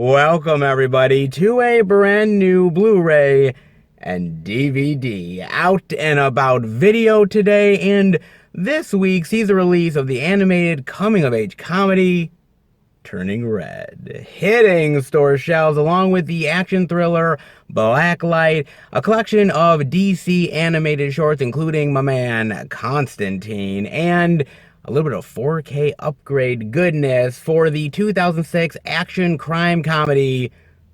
Welcome everybody to a brand new Blu-ray and DVD out and about video today, and this week sees the release of the animated coming-of-age comedy Turning Red, hitting store shelves along with the action thriller Blacklight, a collection of DC animated shorts including my man Constantine, and a little bit of 4K upgrade goodness for the 2006 action crime comedy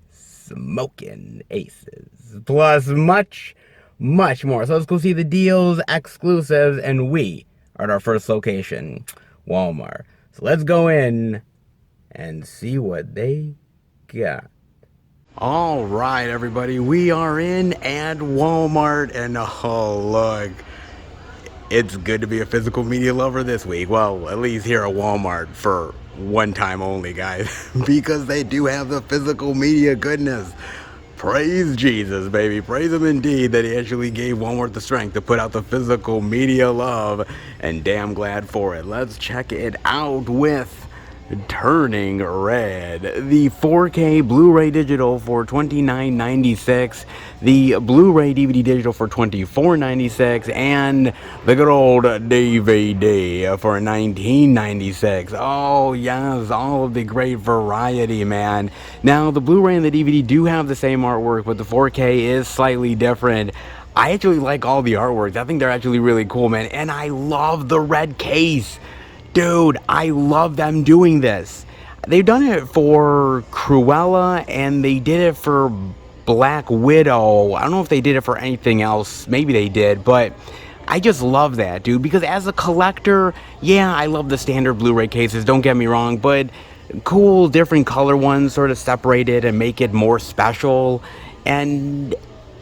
Smokin' Aces, plus much more. So let's go see the deals, exclusives, and we are at our first location, Walmart. So let's go in and see what they got. All right, everybody, we are in at Walmart, and oh, look. It's good to be a physical media lover this week. Well, at least here at Walmart for one time only, guys. Because they do have the physical media goodness. Praise Jesus, baby. Praise him indeed that he actually gave Walmart the strength to put out the physical media love. And damn glad for it. Let's check it out with Turning Red, the 4K Blu-ray digital for $29.96, the Blu-ray DVD digital for $24.96, and the good old DVD for $19.96. Oh yes, all of the great variety, man. Now the Blu-ray and the DVD do have the same artwork, but the 4K is slightly different. I actually like all the artworks. I think they're actually really cool, man, and I love the red case. Dude, I love them doing this. They've done it for Cruella and they did it for Black Widow. I don't know if they did it for anything else. Maybe they did, but I just love that, dude, because as a collector, yeah, I love the standard Blu-ray cases, don't get me wrong, but cool, different color ones sort of separate it and make it more special. And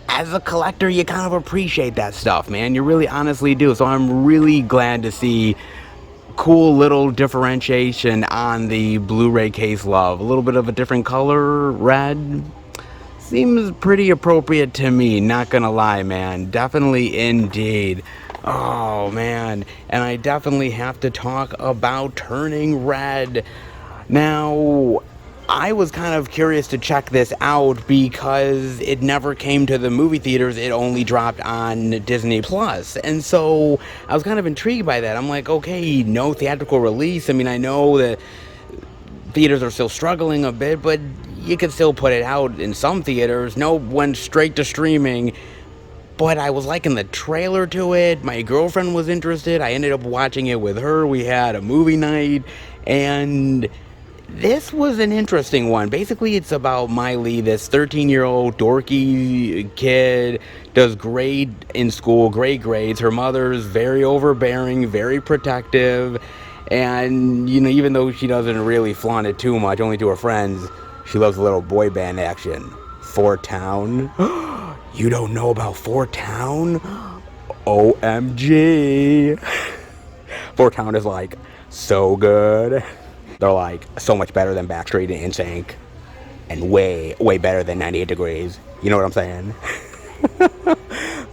as a collector, you kind of appreciate that stuff, man. You really honestly do. So I'm really glad to see cool little differentiation on the Blu-ray case love. A little bit of a different color, red. Seems pretty appropriate to me, not gonna lie, man. Definitely indeed. Oh, man. And I definitely have to talk about Turning Red. Now, I was kind of curious to check this out because it never came to the movie theaters. It only dropped on Disney Plus. And so I was kind of intrigued by that. I'm like, okay, no theatrical release. I mean, I know that theaters are still struggling a bit, but you can still put it out in some theaters. No, went straight to streaming. But I was liking the trailer to it. My girlfriend was interested. I ended up watching it with her. We had a movie night, and this was an interesting one. Basically, it's about Miley, this 13-year-old dorky kid, does great in school, great grades. Her mother's very overbearing, very protective, and, you know, even though she doesn't really flaunt it too much, only to her friends, she loves a little boy band action. Fort Town. You don't know about Fort Town? OMG. Fort Town is like so good. They're like so much better than Backstreet and NSYNC, and way better than 98 Degrees. You know what I'm saying?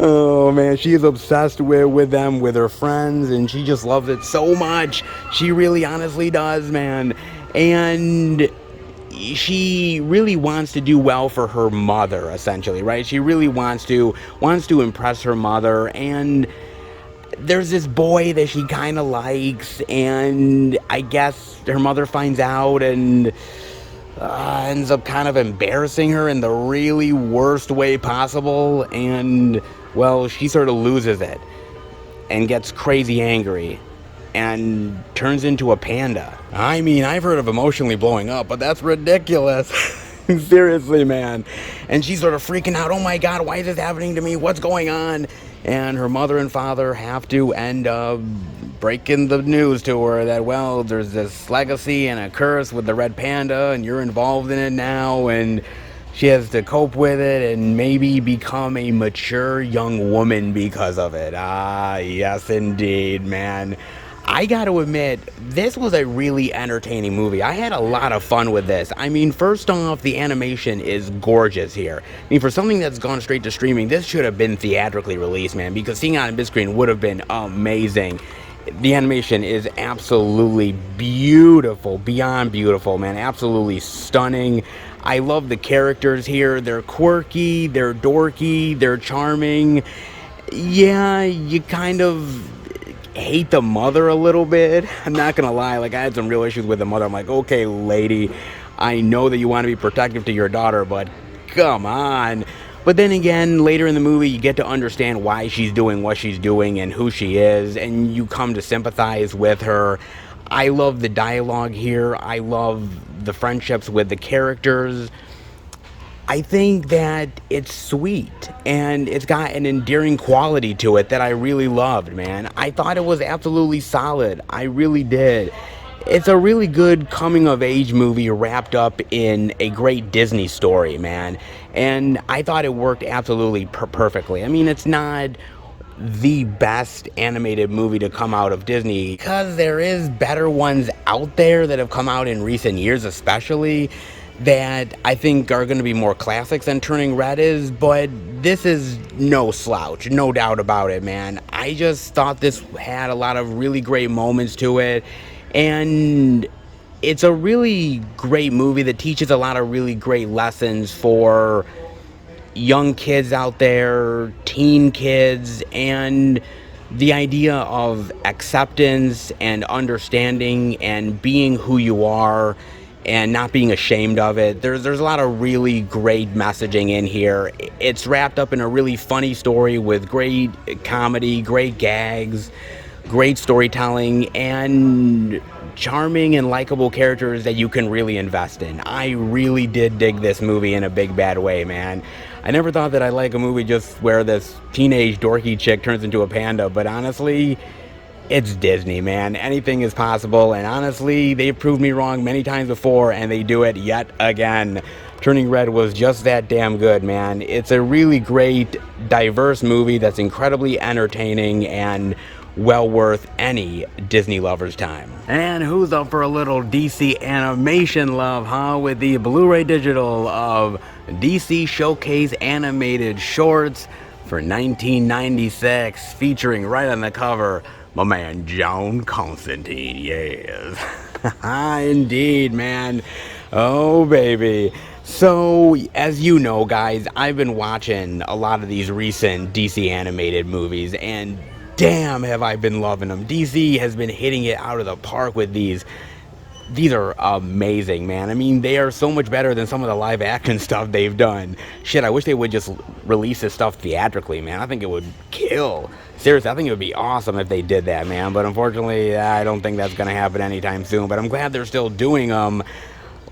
Oh man, she is obsessed with them, with her friends, and she just loves it so much. She really honestly does, man. And she really wants to do well for her mother, essentially, right? She really wants to impress her mother, and there's this boy that she kind of likes, and I guess her mother finds out and ends up kind of embarrassing her in the really worst way possible, and, well, she sort of loses it and gets crazy angry and turns into a panda. I mean, I've heard of emotionally blowing up, but that's ridiculous. Seriously, man. And she's sort of freaking out. Oh my God, why is this happening to me? What's going on? And her mother and father have to end up breaking the news to her that, well, there's this legacy and a curse with the red panda, and you're involved in it now, and she has to cope with it and maybe become a mature young woman because of it. Ah, yes, indeed, man. I gotta admit, this was a really entertaining movie. I had a lot of fun with this. I mean, first off, the animation is gorgeous here. I mean, for something that's gone straight to streaming, this should have been theatrically released, man, because seeing it on a big screen would have been amazing. The animation is absolutely beautiful, beyond beautiful, man. Absolutely stunning. I love the characters here. They're quirky, they're dorky, they're charming. Yeah, you kind of hate the mother a little bit. I'm not gonna lie, like I had some real issues with the mother. I'm like, okay, lady, I know that you want to be protective to your daughter, but come on. But then again, later in the movie, you get to understand why she's doing what she's doing and who she is, and you come to sympathize with her. I love the dialogue here. I love the friendships with the characters. I think that it's sweet and it's got an endearing quality to it that I really loved, man. I thought it was absolutely solid. I really did. It's a really good coming of age movie wrapped up in a great Disney story, man. And I thought it worked absolutely perfectly. I mean, it's not the best animated movie to come out of Disney because there is better ones out there that have come out in recent years, especially that I think are going to be more classics than Turning Red is, but this is no slouch, no doubt about it, man. I just thought this had a lot of really great moments to it, and it's a really great movie that teaches a lot of really great lessons for young kids out there, teen kids, and the idea of acceptance and understanding and being who you are and not being ashamed of it. There's a lot of really great messaging in here. It's wrapped up in a really funny story with great comedy, great gags, great storytelling, and charming and likable characters that you can really invest in. I really did dig this movie in a big bad way, man. I never thought that I'd like a movie just where this teenage dorky chick turns into a panda, but honestly, it's Disney, man. Anything is possible, and honestly, they've proved me wrong many times before, and they do it yet again. Turning Red was just that damn good, man. It's a really great, diverse movie that's incredibly entertaining and well worth any Disney lover's time. And who's up for a little DC animation love, huh? With the Blu-ray digital of DC Showcase Animated Shorts for 1996, featuring right on the cover my man John Constantine. Yes. Indeed, man. Oh, baby. So, as you know, guys, I've been watching a lot of these recent DC animated movies, and damn, have I been loving them. DC has been hitting it out of the park with these. These are amazing, man. I mean, they are so much better than some of the live action stuff they've done. Shit, I wish they would just release this stuff theatrically, man. I think it would kill. Seriously, I think it would be awesome if they did that, man. But unfortunately, I don't think that's going to happen anytime soon. But I'm glad they're still doing them.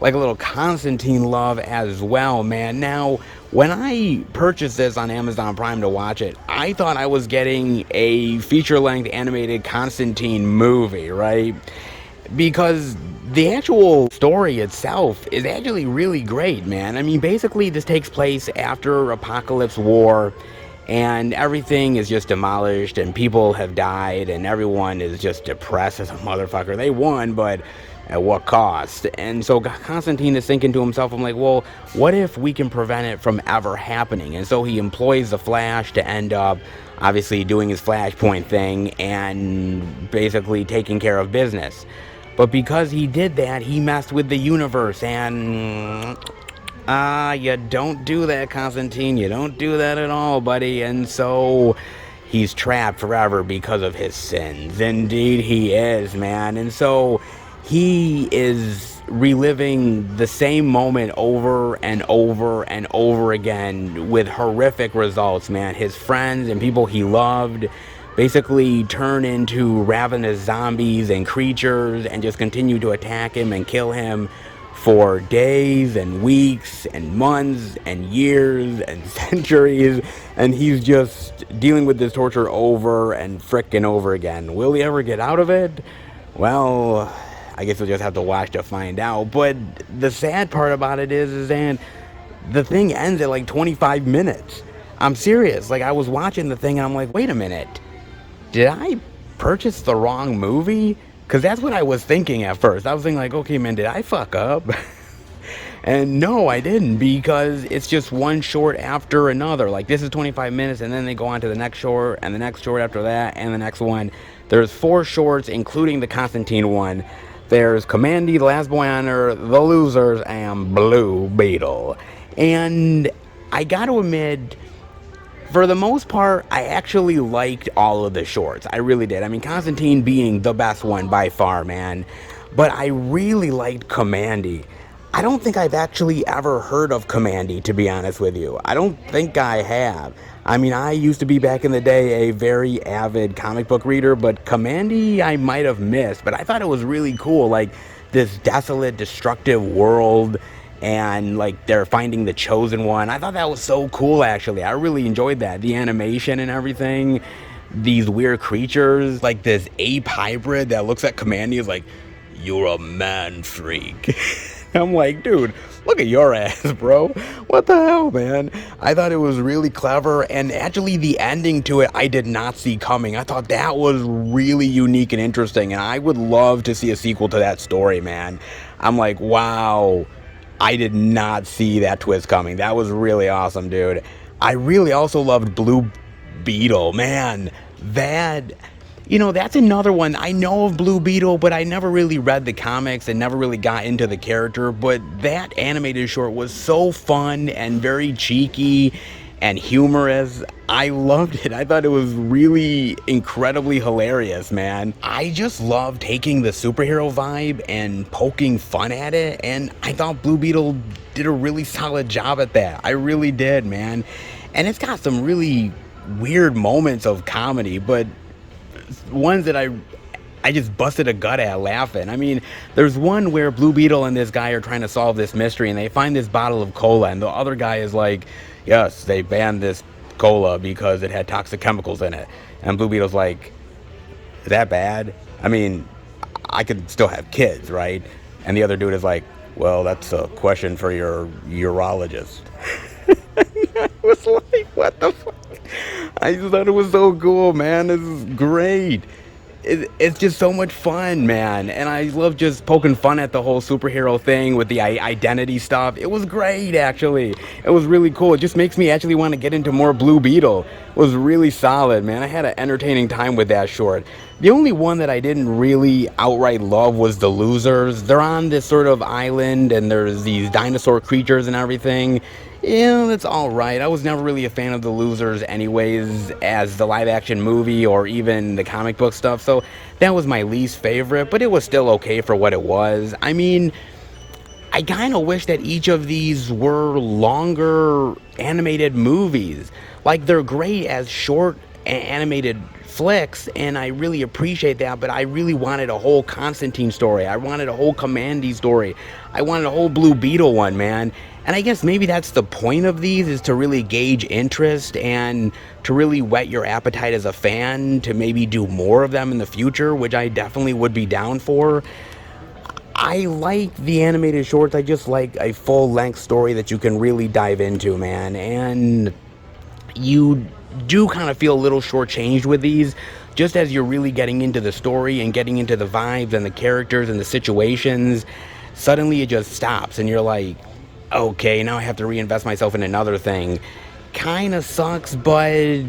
Like a little Constantine love as well, man. Now, when I purchased this on Amazon Prime to watch it, I thought I was getting a feature-length animated Constantine movie, right? Because the actual story itself is actually really great, man. I mean, basically, this takes place after Apocalypse War, and everything is just demolished, and people have died, and everyone is just depressed as a motherfucker. They won, but at what cost? And so Constantine is thinking to himself, I'm like, well, what if we can prevent it from ever happening? And so he employs the Flash to end up obviously doing his Flashpoint thing and basically taking care of business. But because he did that, he messed with the universe, and you don't do that, Constantine. You don't do that at all, buddy. And so he's trapped forever because of his sins. Indeed he is, man. And so he is reliving the same moment over and over and over again with horrific results, man. His friends and people he loved basically turn into ravenous zombies and creatures and just continue to attack him and kill him for days and weeks and months and years and centuries, and he's just dealing with this torture over and frickin' over again. Will he ever get out of it? Well, I guess we'll just have to watch to find out. But the sad part about it is that the thing ends at like 25 minutes. I'm serious. Like, I was watching the thing and I'm like, wait a minute. Did I purchase the wrong movie? Because that's what I was thinking at first. I was thinking like, okay, man, did I fuck up? And no, I didn't, because it's just one short after another. Like, this is 25 minutes, and then they go on to the next short, and the next short after that, and the next one. There's 4 shorts, including the Constantine one, There's Commandy, The Last Boy on Earth, The Losers, and Blue Beetle. And I gotta admit, for the most part, I actually liked all of the shorts. I really did. I mean, Constantine being the best one by far, man. But I really liked Commandy. I don't think I've actually ever heard of Commandy, to be honest with you. I don't think I have. I mean, I used to be back in the day a very avid comic book reader, but Commandy I might have missed. But I thought it was really cool, like this desolate, destructive world, and like they're finding the chosen one. I thought that was so cool, actually. I really enjoyed that. The animation and everything. These weird creatures, like this ape hybrid that looks at Commandy is like, "You're a man freak." I'm like, dude, look at your ass, bro. What the hell, man? I thought it was really clever, and actually the ending to it I did not see coming. I thought that was really unique and interesting, and I would love to see a sequel to that story, man. I'm like, wow, I did not see that twist coming. That was really awesome, dude. I really also loved Blue Beetle, man. That's another one. I know of Blue Beetle, but I never really read the comics and never really got into the character. But that animated short was so fun and very cheeky and humorous. I loved it. I thought it was really incredibly hilarious, man. I just love taking the superhero vibe and poking fun at it, and I thought Blue Beetle did a really solid job at that. I really did, man. And it's got some really weird moments of comedy, but ones that I just busted a gut at laughing. I mean, there's one where Blue Beetle and this guy are trying to solve this mystery, and they find this bottle of cola, and the other guy is like, yes, they banned this cola because it had toxic chemicals in it. And Blue Beetle's like, is that bad? I mean, I could still have kids, right? And the other dude is like, well, that's a question for your urologist. I was like, what the fuck? I just thought it was so cool, man. This is great. It's just so much fun, man. And I love just poking fun at the whole superhero thing with the identity stuff. It was great, actually. It was really cool. It just makes me actually want to get into more Blue Beetle. It was really solid, man. I had an entertaining time with that short. The only one that I didn't really outright love was The Losers. They're on this sort of island, and there's these dinosaur creatures and everything. Yeah, that's alright. I was never really a fan of The Losers anyways, as the live-action movie or even the comic book stuff, so that was my least favorite, but it was still okay for what it was. I mean, I kind of wish that each of these were longer animated movies. Like, they're great as short animated flicks, and I really appreciate that, but I really wanted a whole Constantine story. I wanted a whole Commandy story. I wanted a whole Blue Beetle one, man. And I guess maybe that's the point of these, is to really gauge interest and to really whet your appetite as a fan to maybe do more of them in the future, which I definitely would be down for. I like the animated shorts. I just like a full-length story that you can really dive into, man. And you do kind of feel a little shortchanged with these, just as you're really getting into the story and getting into the vibes and the characters and the situations. Suddenly it just stops, and you're like, okay, now I have to reinvest myself in another thing. Kind of sucks, but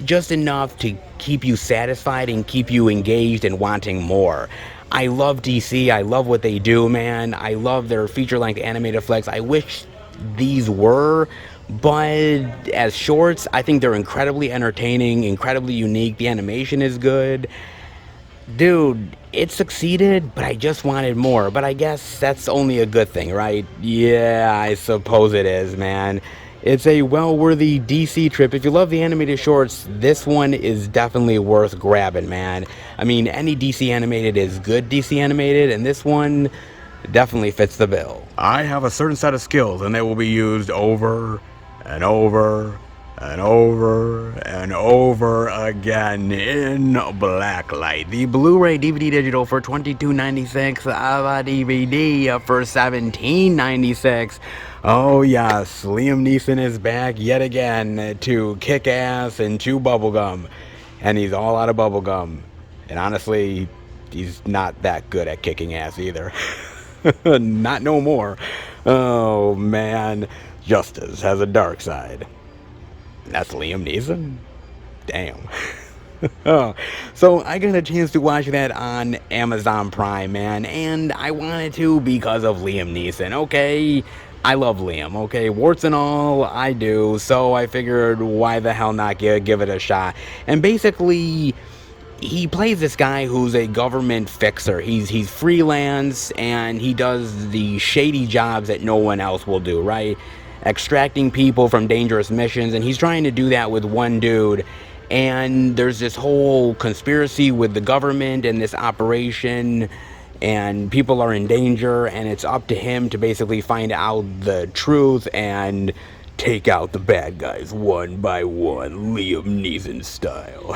just enough to keep you satisfied and keep you engaged and wanting more. I love DC. I love what they do, man. I love their feature-length animated flicks. I wish these were, but as shorts, I think they're incredibly entertaining, incredibly unique. The animation is good. Dude, it succeeded, but I just wanted more. But I guess that's only a good thing, right? Yeah, I suppose it is, man. It's a well-worthy DC trip. If you love the animated shorts, this one is definitely worth grabbing, man. I mean, any DC animated is good DC animated, and this one definitely fits the bill. I have a certain set of skills, and they will be used over and over and over and over again in Blacklight. The Blu-ray DVD digital for $22.96, a DVD for $17.96. Oh yes, Liam Neeson is back yet again to kick ass and chew bubblegum. And he's all out of bubblegum. And honestly, he's not that good at kicking ass either. Not no more. Oh man, justice has a dark side. That's Liam Neeson? Damn. Oh, so I got a chance to watch that on Amazon Prime, man, and I wanted to because of Liam Neeson. Okay, I love Liam. Okay, warts and all, I do. So I figured, why the hell not give it a shot? And basically, he plays this guy who's a government fixer. He's freelance and he does the shady jobs that no one else will do, right? Extracting people from dangerous missions, and he's trying to do that with one dude. And there's this whole conspiracy with the government and this operation, and people are in danger, and it's up to him to basically find out the truth and take out the bad guys one by one, Liam Neeson style.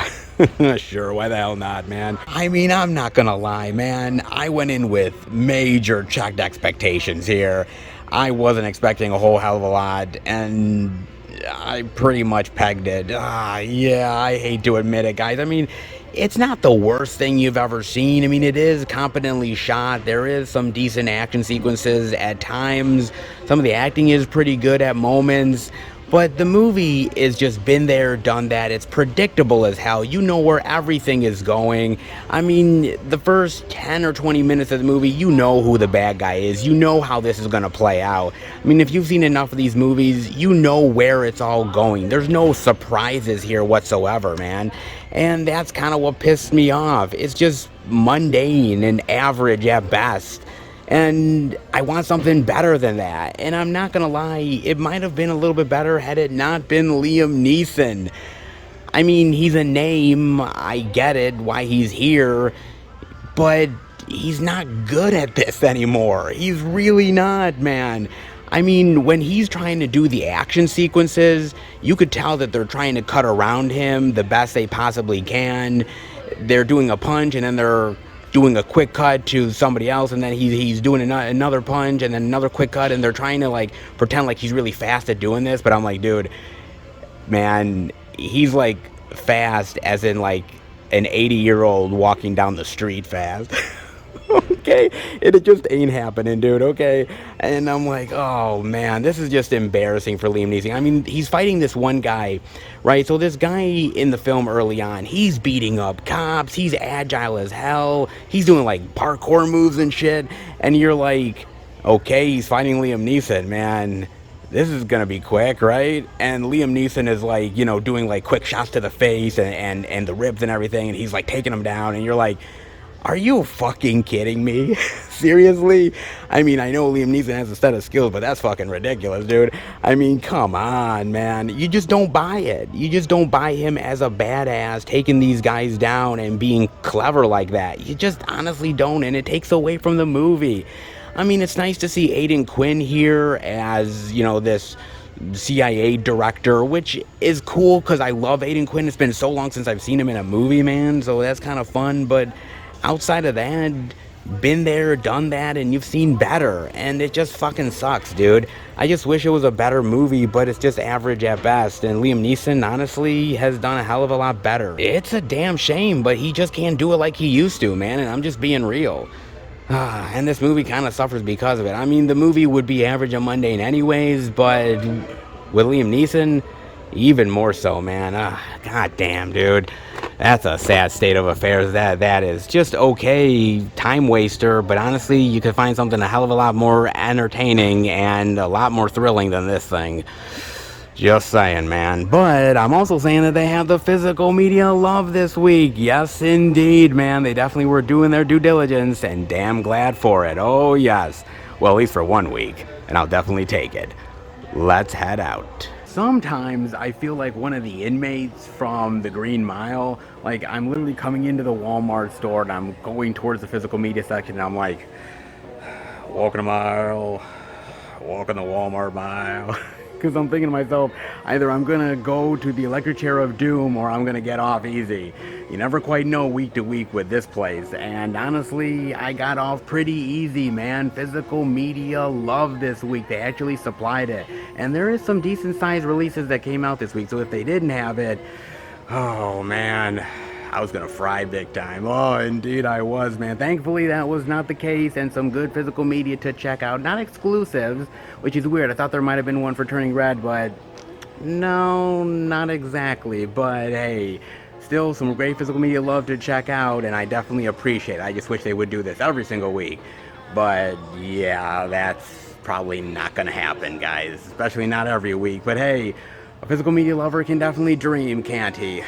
Sure, why the hell not, man? I mean, I'm not gonna lie, man. I went in with major checked expectations here. I wasn't expecting a whole hell of a lot, and I pretty much pegged it. Yeah, I hate to admit it, guys. I mean, it's not the worst thing you've ever seen. I mean, it is competently shot. There is some decent action sequences at times. Some of the acting is pretty good at moments. But the movie is just been there, done that. It's predictable as hell. You know where everything is going. I mean, the first 10 or 20 minutes of the movie, you know who the bad guy is. You know how this is going to play out. I mean, if you've seen enough of these movies, you know where it's all going. There's no surprises here whatsoever, man. And that's kind of what pissed me off. It's just mundane and average at best. And I want something better than that. And I'm not gonna lie, it might have been a little bit better had it not been Liam Neeson. I mean, he's a name, I get it, why he's here, but he's not good at this anymore. He's really not, man. I mean, when he's trying to do the action sequences, you could tell that they're trying to cut around him the best they possibly can. They're doing a punch and then they're doing a quick cut to somebody else, and then he's doing another punch and then another quick cut, and they're trying to like pretend like he's really fast at doing this. But I'm like, dude, man, he's like fast as in like an 80-year-old walking down the street fast. Okay, it just ain't happening, dude. Okay, and I'm like, oh man, this is just embarrassing for Liam Neeson. I mean, he's fighting this one guy, right? So this guy in the film early on, he's beating up cops, he's agile as hell, he's doing like parkour moves and shit, and you're like, okay, he's fighting Liam Neeson, man, this is gonna be quick, right? And Liam Neeson is like, you know, doing like quick shots to the face and the ribs and everything, and he's like taking him down, and you're like, are you fucking kidding me? Seriously? I mean, I know Liam Neeson has a set of skills, but that's fucking ridiculous, dude. I mean, come on, man. You just don't buy it. You just don't buy him as a badass, taking these guys down and being clever like that. You just honestly don't, and it takes away from the movie. I mean, it's nice to see Aidan Quinn here as, you know, this CIA director, which is cool because I love Aidan Quinn. It's been so long since I've seen him in a movie, man, so that's kind of fun, but outside of that, been there, done that, and you've seen better, and it just fucking sucks, dude. I just wish it was a better movie, but it's just average at best, and Liam Neeson, honestly, has done a hell of a lot better. It's a damn shame, but he just can't do it like he used to, man, and I'm just being real. And this movie kind of suffers because of it. I mean, the movie would be average and mundane anyways, but with Liam Neeson, even more so, man. God damn, dude. That's a sad state of affairs. That is just okay time waster, but honestly, you could find something a hell of a lot more entertaining and a lot more thrilling than this thing. Just saying, man. But I'm also saying that they have the physical media love this week. Yes, indeed, man. They definitely were doing their due diligence, and damn glad for it. Oh, yes. Well, at least for 1 week, and I'll definitely take it. Let's head out. Sometimes I feel like one of the inmates from the Green Mile. Like, I'm literally coming into the Walmart store and I'm going towards the physical media section and I'm like, walking a mile, walking the Walmart mile. Because I'm thinking to myself, either I'm going to go to the electric chair of doom or I'm going to get off easy. You never quite know week to week with this place. And honestly, I got off pretty easy, man. Physical media loved this week. They actually supplied it. And there is some decent sized releases that came out this week. So if they didn't have it, oh man, I was gonna fry big time. Oh, indeed I was, man. Thankfully, that was not the case, and some good physical media to check out. Not exclusives, which is weird. I thought there might have been one for Turning Red, but no, not exactly. But hey, still some great physical media love to check out, and I definitely appreciate it. I just wish they would do this every single week. But yeah, that's probably not gonna happen, guys, especially not every week. But hey, a physical media lover can definitely dream, can't he?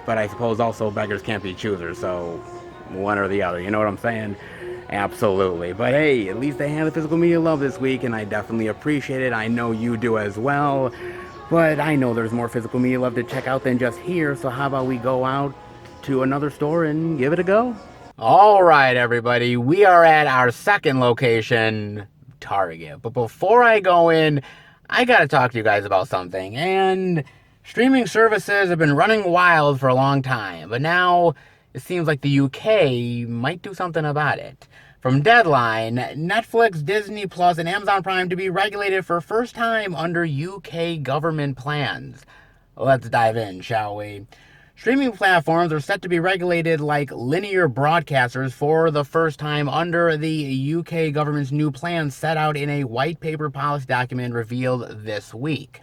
But I suppose also beggars can't be choosers, so one or the other, you know what I'm saying? Absolutely. But hey, at least they had the physical media love this week, and I definitely appreciate it. I know you do as well. But I know there's more physical media love to check out than just here, so how about we go out to another store and give it a go? All right, everybody, we are at our second location, Target. But before I go in, I gotta talk to you guys about something. And streaming services have been running wild for a long time, but now it seems like the UK might do something about it. From Deadline, Netflix, Disney Plus, and Amazon Prime to be regulated for first time under UK government plans. Let's dive in, shall we? Streaming platforms are set to be regulated like linear broadcasters for the first time under the UK government's new plans set out in a white paper policy document revealed this week.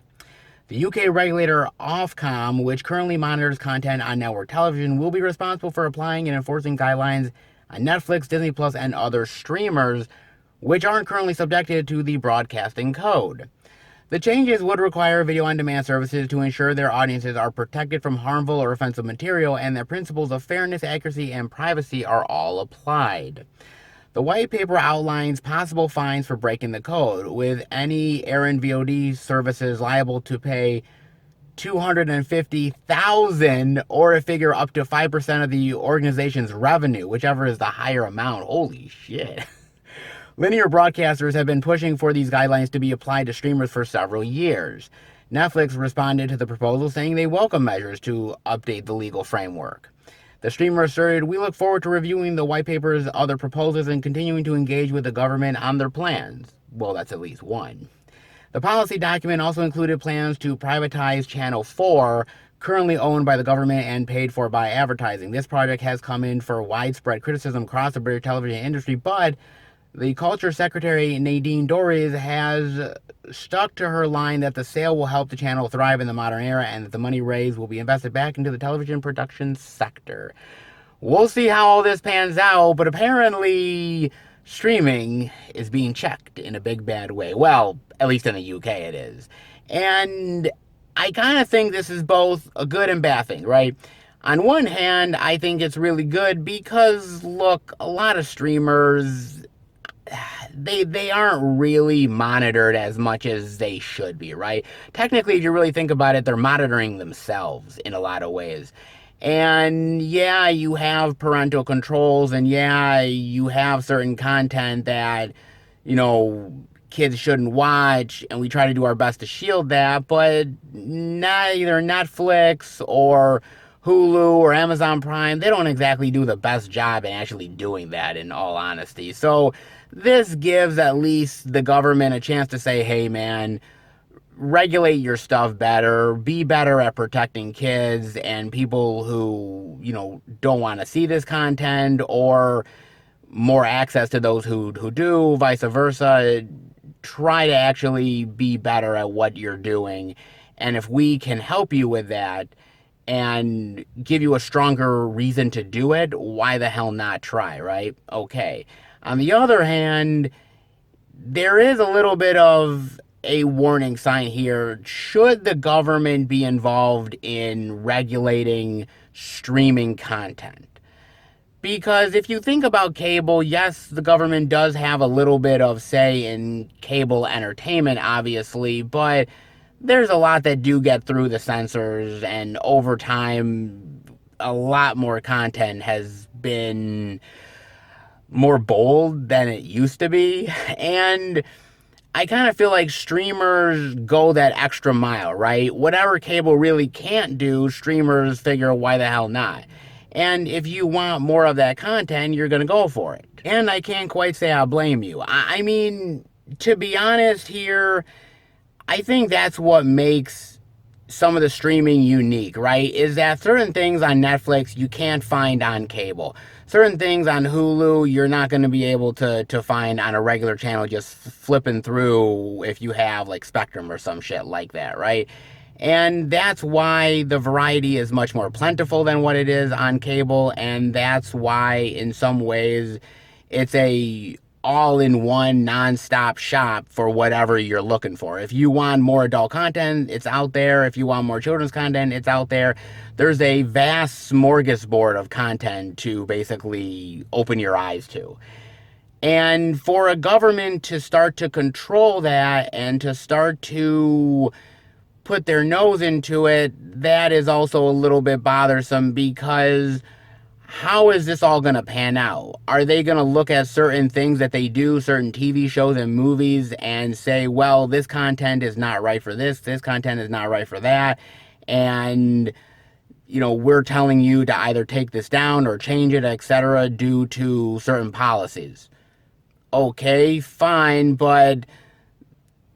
The UK regulator Ofcom, which currently monitors content on network television, will be responsible for applying and enforcing guidelines on Netflix, Disney Plus, and other streamers, which aren't currently subjected to the broadcasting code. The changes would require video-on-demand services to ensure their audiences are protected from harmful or offensive material, and that principles of fairness, accuracy, and privacy are all applied. The white paper outlines possible fines for breaking the code, with any errant VOD services liable to pay $250,000 or a figure up to 5% of the organization's revenue, whichever is the higher amount. Holy shit. Linear broadcasters have been pushing for these guidelines to be applied to streamers for several years. Netflix responded to the proposal saying they welcome measures to update the legal framework. The streamer asserted, "We look forward to reviewing the white paper's other proposals and continuing to engage with the government on their plans." Well, that's at least one. The policy document also included plans to privatize Channel 4, currently owned by the government and paid for by advertising. This project has come in for widespread criticism across the British television industry, but the Culture Secretary Nadine Dorries has stuck to her line that the sale will help the channel thrive in the modern era and that the money raised will be invested back into the television production sector. We'll see how all this pans out, but apparently streaming is being checked in a big bad way. Well, at least in the UK it is. And I kind of think this is both a good and bad thing, right? On one hand, I think it's really good because, look, a lot of streamers, they aren't really monitored as much as they should be, right? Technically, if you really think about it, they're monitoring themselves in a lot of ways. And yeah, you have parental controls, and yeah, you have certain content that, you know, kids shouldn't watch, and we try to do our best to shield that, but neither Netflix or Hulu or Amazon Prime, they don't exactly do the best job in actually doing that, in all honesty. So this gives at least the government a chance to say, hey man, regulate your stuff better, be better at protecting kids and people who, you know, don't want to see this content, or more access to those who do, vice versa. Try to actually be better at what you're doing. And if we can help you with that and give you a stronger reason to do it, why the hell not try, right? Okay. On the other hand, there is a little bit of a warning sign here. Should the government be involved in regulating streaming content? Because if you think about cable, yes, the government does have a little bit of say in cable entertainment, obviously, but there's a lot that do get through the censors, and over time, a lot more content has been more bold than it used to be. And I kind of feel like streamers go that extra mile, right? Whatever cable really can't do, streamers figure, why the hell not? And if you want more of that content, you're going to go for it. And I can't quite say I blame you. I mean, to be honest here, I think that's what makes some of the streaming unique, right? Is that certain things on Netflix you can't find on cable. Certain things on Hulu you're not going to be able to find on a regular channel just flipping through if you have like Spectrum or some shit like that, right? And that's why the variety is much more plentiful than what it is on cable, and that's why in some ways it's a all-in-one non-stop shop for whatever you're looking for. If you want more adult content, it's out there. If you want more children's content, it's out there. There's a vast smorgasbord of content to basically open your eyes to. And for a government to start to control that and to start to put their nose into it, that is also a little bit bothersome, because how is this all going to pan out? Are they going to look at certain things that they do, certain TV shows and movies, and say, well, this content is not right for this content is not right for that, and we're telling you to either take this down or change it, etc., due to certain policies? Okay, fine, but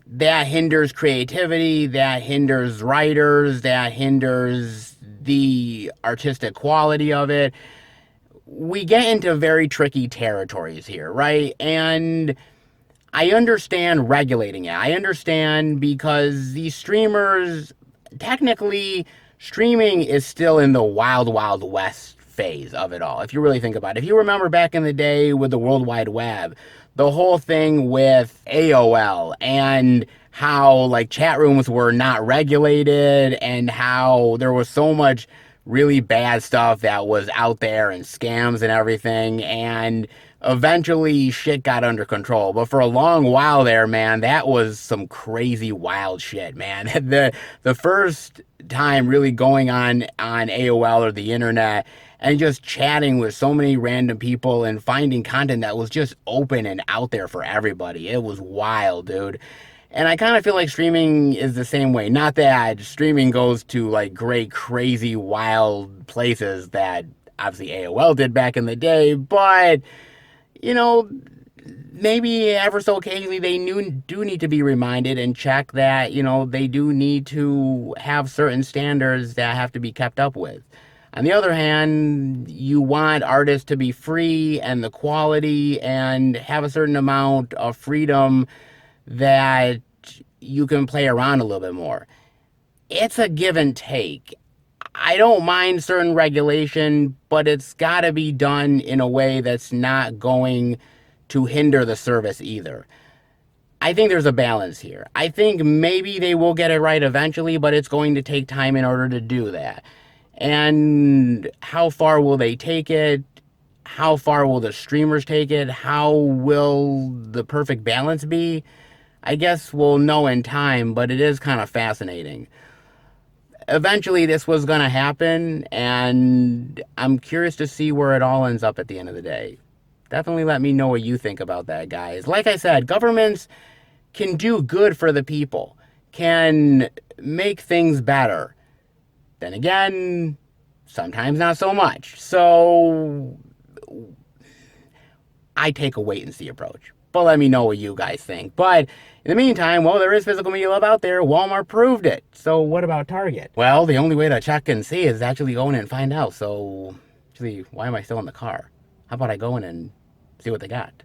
that hinders creativity, that hinders writers, that hinders the artistic quality of it. We get into very tricky territories here, right? And I understand regulating it. I understand, because these streamers, technically, streaming is still in the wild, wild west phase of it all, if you really think about it. If you remember back in the day with the World Wide Web, the whole thing with AOL and how like chat rooms were not regulated and how there was so much really bad stuff that was out there and scams and everything, and eventually shit got under control. But for a long while there, man, that was some crazy wild shit, man. The first time really going on AOL or the internet and just chatting with so many random people and finding content that was just open and out there for everybody. It was wild, dude. And I kind of feel like streaming is the same way. Not that streaming goes to like great, crazy, wild places that obviously AOL did back in the day, but maybe ever so occasionally they do need to be reminded and check that, they do need to have certain standards that have to be kept up with. On the other hand, you want artists to be free and the quality and have a certain amount of freedom that you can play around a little bit more. It's a give and take. I don't mind certain regulation, but it's got to be done in a way that's not going to hinder the service either. I think there's a balance here. I think maybe they will get it right eventually, but it's going to take time in order to do that. And how far will they take it? How far will the streamers take it? How will the perfect balance be? I guess we'll know in time, but it is kind of fascinating. Eventually this was going to happen, and I'm curious to see where it all ends up at the end of the day. Definitely let me know what you think about that, guys. Like I said, governments can do good for the people, can make things better. Then again, sometimes not so much. So I take a wait and see approach. But let me know what you guys think. But in the meantime, well, there is physical media love out there. Walmart proved it. So what about Target? Well, the only way to check and see is actually go in and find out. So actually, why am I still in the car? How about I go in and see what they got?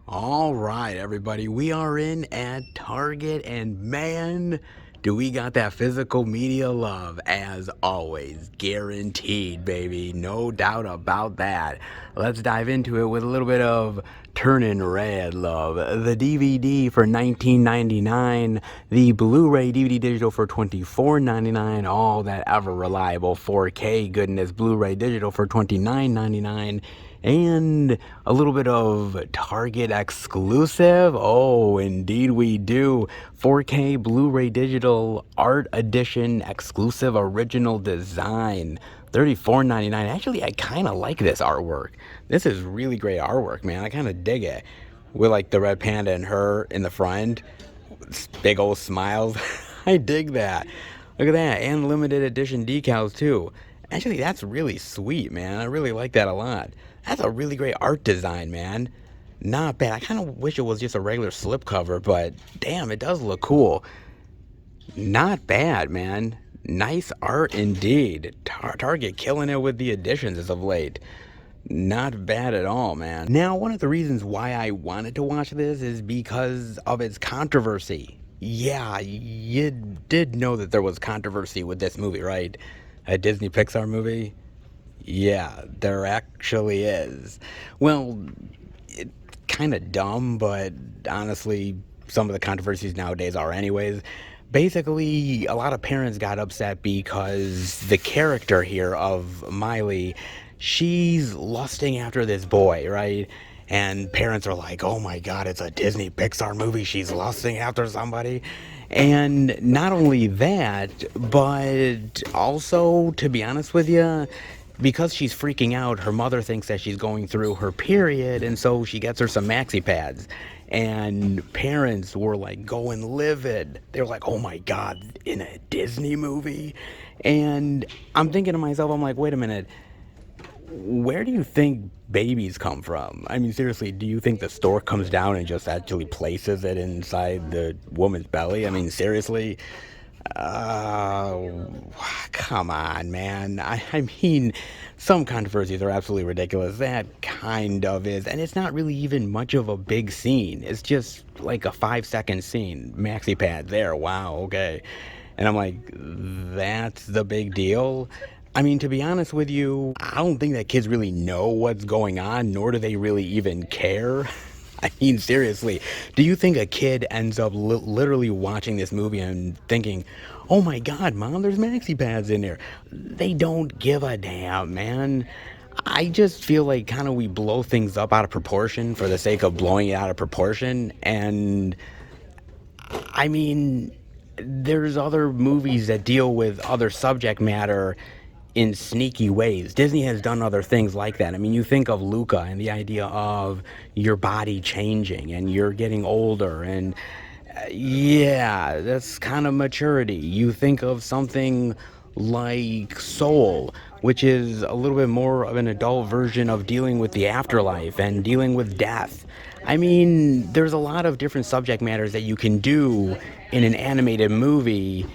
All right, everybody. We are in at Target, and man, do we got that physical media love, as always. Guaranteed, baby. No doubt about that. Let's dive into it with a little bit of Turning Red love. The DVD for $19.99, the Blu-ray DVD digital for $24.99, all that ever reliable 4K goodness Blu-ray digital for $29.99, and a little bit of Target exclusive. Oh, indeed we do. 4K Blu-ray digital art edition exclusive original design. $34.99. Actually, I kind of like this artwork. This is really great artwork, man. I kind of dig it. With like the red panda and her in the front. Big old smiles. I dig that. Look at that. And limited edition decals too. Actually, that's really sweet, man. I really like that a lot. That's a really great art design, man. Not bad. I kind of wish it was just a regular slipcover, but damn, it does look cool. Not bad, man. Nice art indeed. Target killing it with the additions as of late. Not bad at all, man. Now, one of the reasons why I wanted to watch this is because of its controversy. Yeah, you did know that there was controversy with this movie, right? A Disney Pixar movie? Yeah, there actually is. Well, it's kind of dumb, but honestly, some of the controversies nowadays are anyways. Basically, a lot of parents got upset because the character here of Miley, she's lusting after this boy, right? And parents are like, oh my god, it's a Disney Pixar movie. She's lusting after somebody. And not only that, but also, to be honest with you, because she's freaking out, her mother thinks that she's going through her period, and so she gets her some maxi pads. And parents were like going livid. They were like, oh my god, in a Disney movie? And I'm thinking to myself, I'm like, wait a minute, where do you think babies come from? I mean, seriously, do you think the stork comes down and just actually places it inside the woman's belly? I mean, seriously? Uh, Come on, man. I mean, some controversies are absolutely ridiculous. That kind of is. And it's not really even much of a big scene. It's just like a 5-second scene. Maxi pad there. Wow, okay. And I'm like, that's the big deal? I mean, to be honest with you, I don't think that kids really know what's going on, nor do they really even care. I mean, seriously, do you think a kid ends up literally watching this movie and thinking, oh my god, mom, there's maxi pads in there? They don't give a damn, man. I just feel like kind of we blow things up out of proportion for the sake of blowing it out of proportion. And I mean, there's other movies that deal with other subject matter in sneaky ways. Disney has done other things like that. I mean, you think of Luca and the idea of your body changing and you're getting older, and yeah, that's kind of maturity. You think of something like Soul, which is a little bit more of an adult version of dealing with the afterlife and dealing with death. I mean, there's a lot of different subject matters that you can do in an animated movie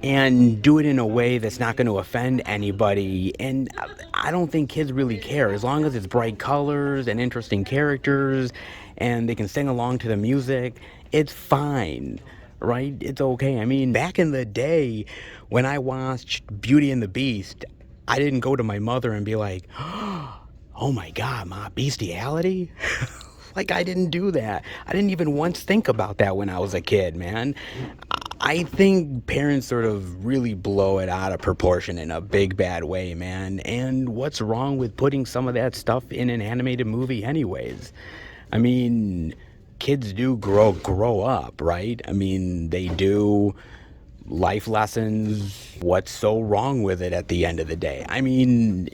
and do it in a way that's not going to offend anybody. And I don't think kids really care. As long as it's bright colors and interesting characters and they can sing along to the music, it's fine, right? It's okay. I mean, back in the day when I watched Beauty and the Beast, I didn't go to my mother and be like, oh my god, ma, bestiality? Like, I didn't do that. I didn't even once think about that when I was a kid, man. I think parents sort of really blow it out of proportion in a big bad way, man. And what's wrong with putting some of that stuff in an animated movie anyways? I mean, kids do grow up, right? I mean, they do life lessons. What's so wrong with it at the end of the day? I mean,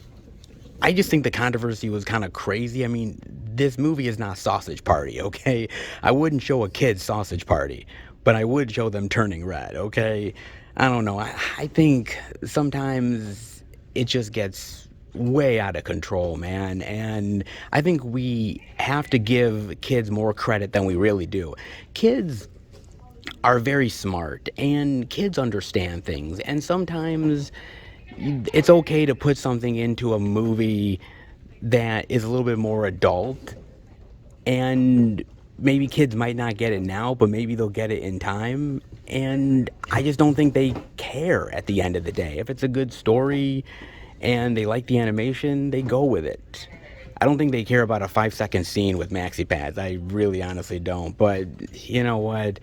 I just think the controversy was kind of crazy. I mean, this movie is not Sausage Party, okay? I wouldn't show a kid Sausage Party, but I would show them turning red, okay? I don't know. I think sometimes it just gets way out of control, man. And I think we have to give kids more credit than we really do. Kids are very smart, and kids understand things. And sometimes it's okay to put something into a movie that is a little bit more adult, and maybe kids might not get it now, but maybe they'll get it in time. And I just don't think they care at the end of the day. If it's a good story and they like the animation, they go with it. I don't think they care about a 5-second scene with maxi pads. I really honestly don't. But you know what?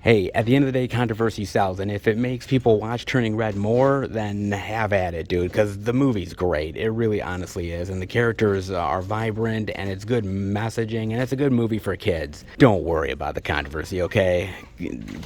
Hey, at the end of the day, controversy sells, and if it makes people watch Turning Red more, then have at it, dude, because the movie's great. It really honestly is, and the characters are vibrant, and it's good messaging, and it's a good movie for kids. Don't worry about the controversy, okay?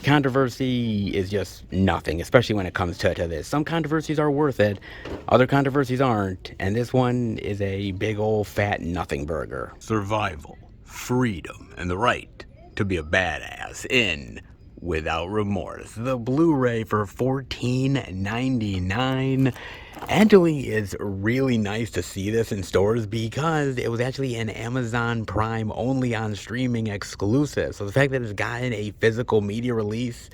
Controversy is just nothing, especially when it comes to this. Some controversies are worth it, other controversies aren't, and this one is a big old fat nothing burger. Survival, freedom, and the right to be a badass in Without Remorse, the Blu-ray for $14.99. Actually, it's really nice to see this in stores because it was actually an Amazon Prime only on streaming exclusive. So the fact that it's gotten a physical media release,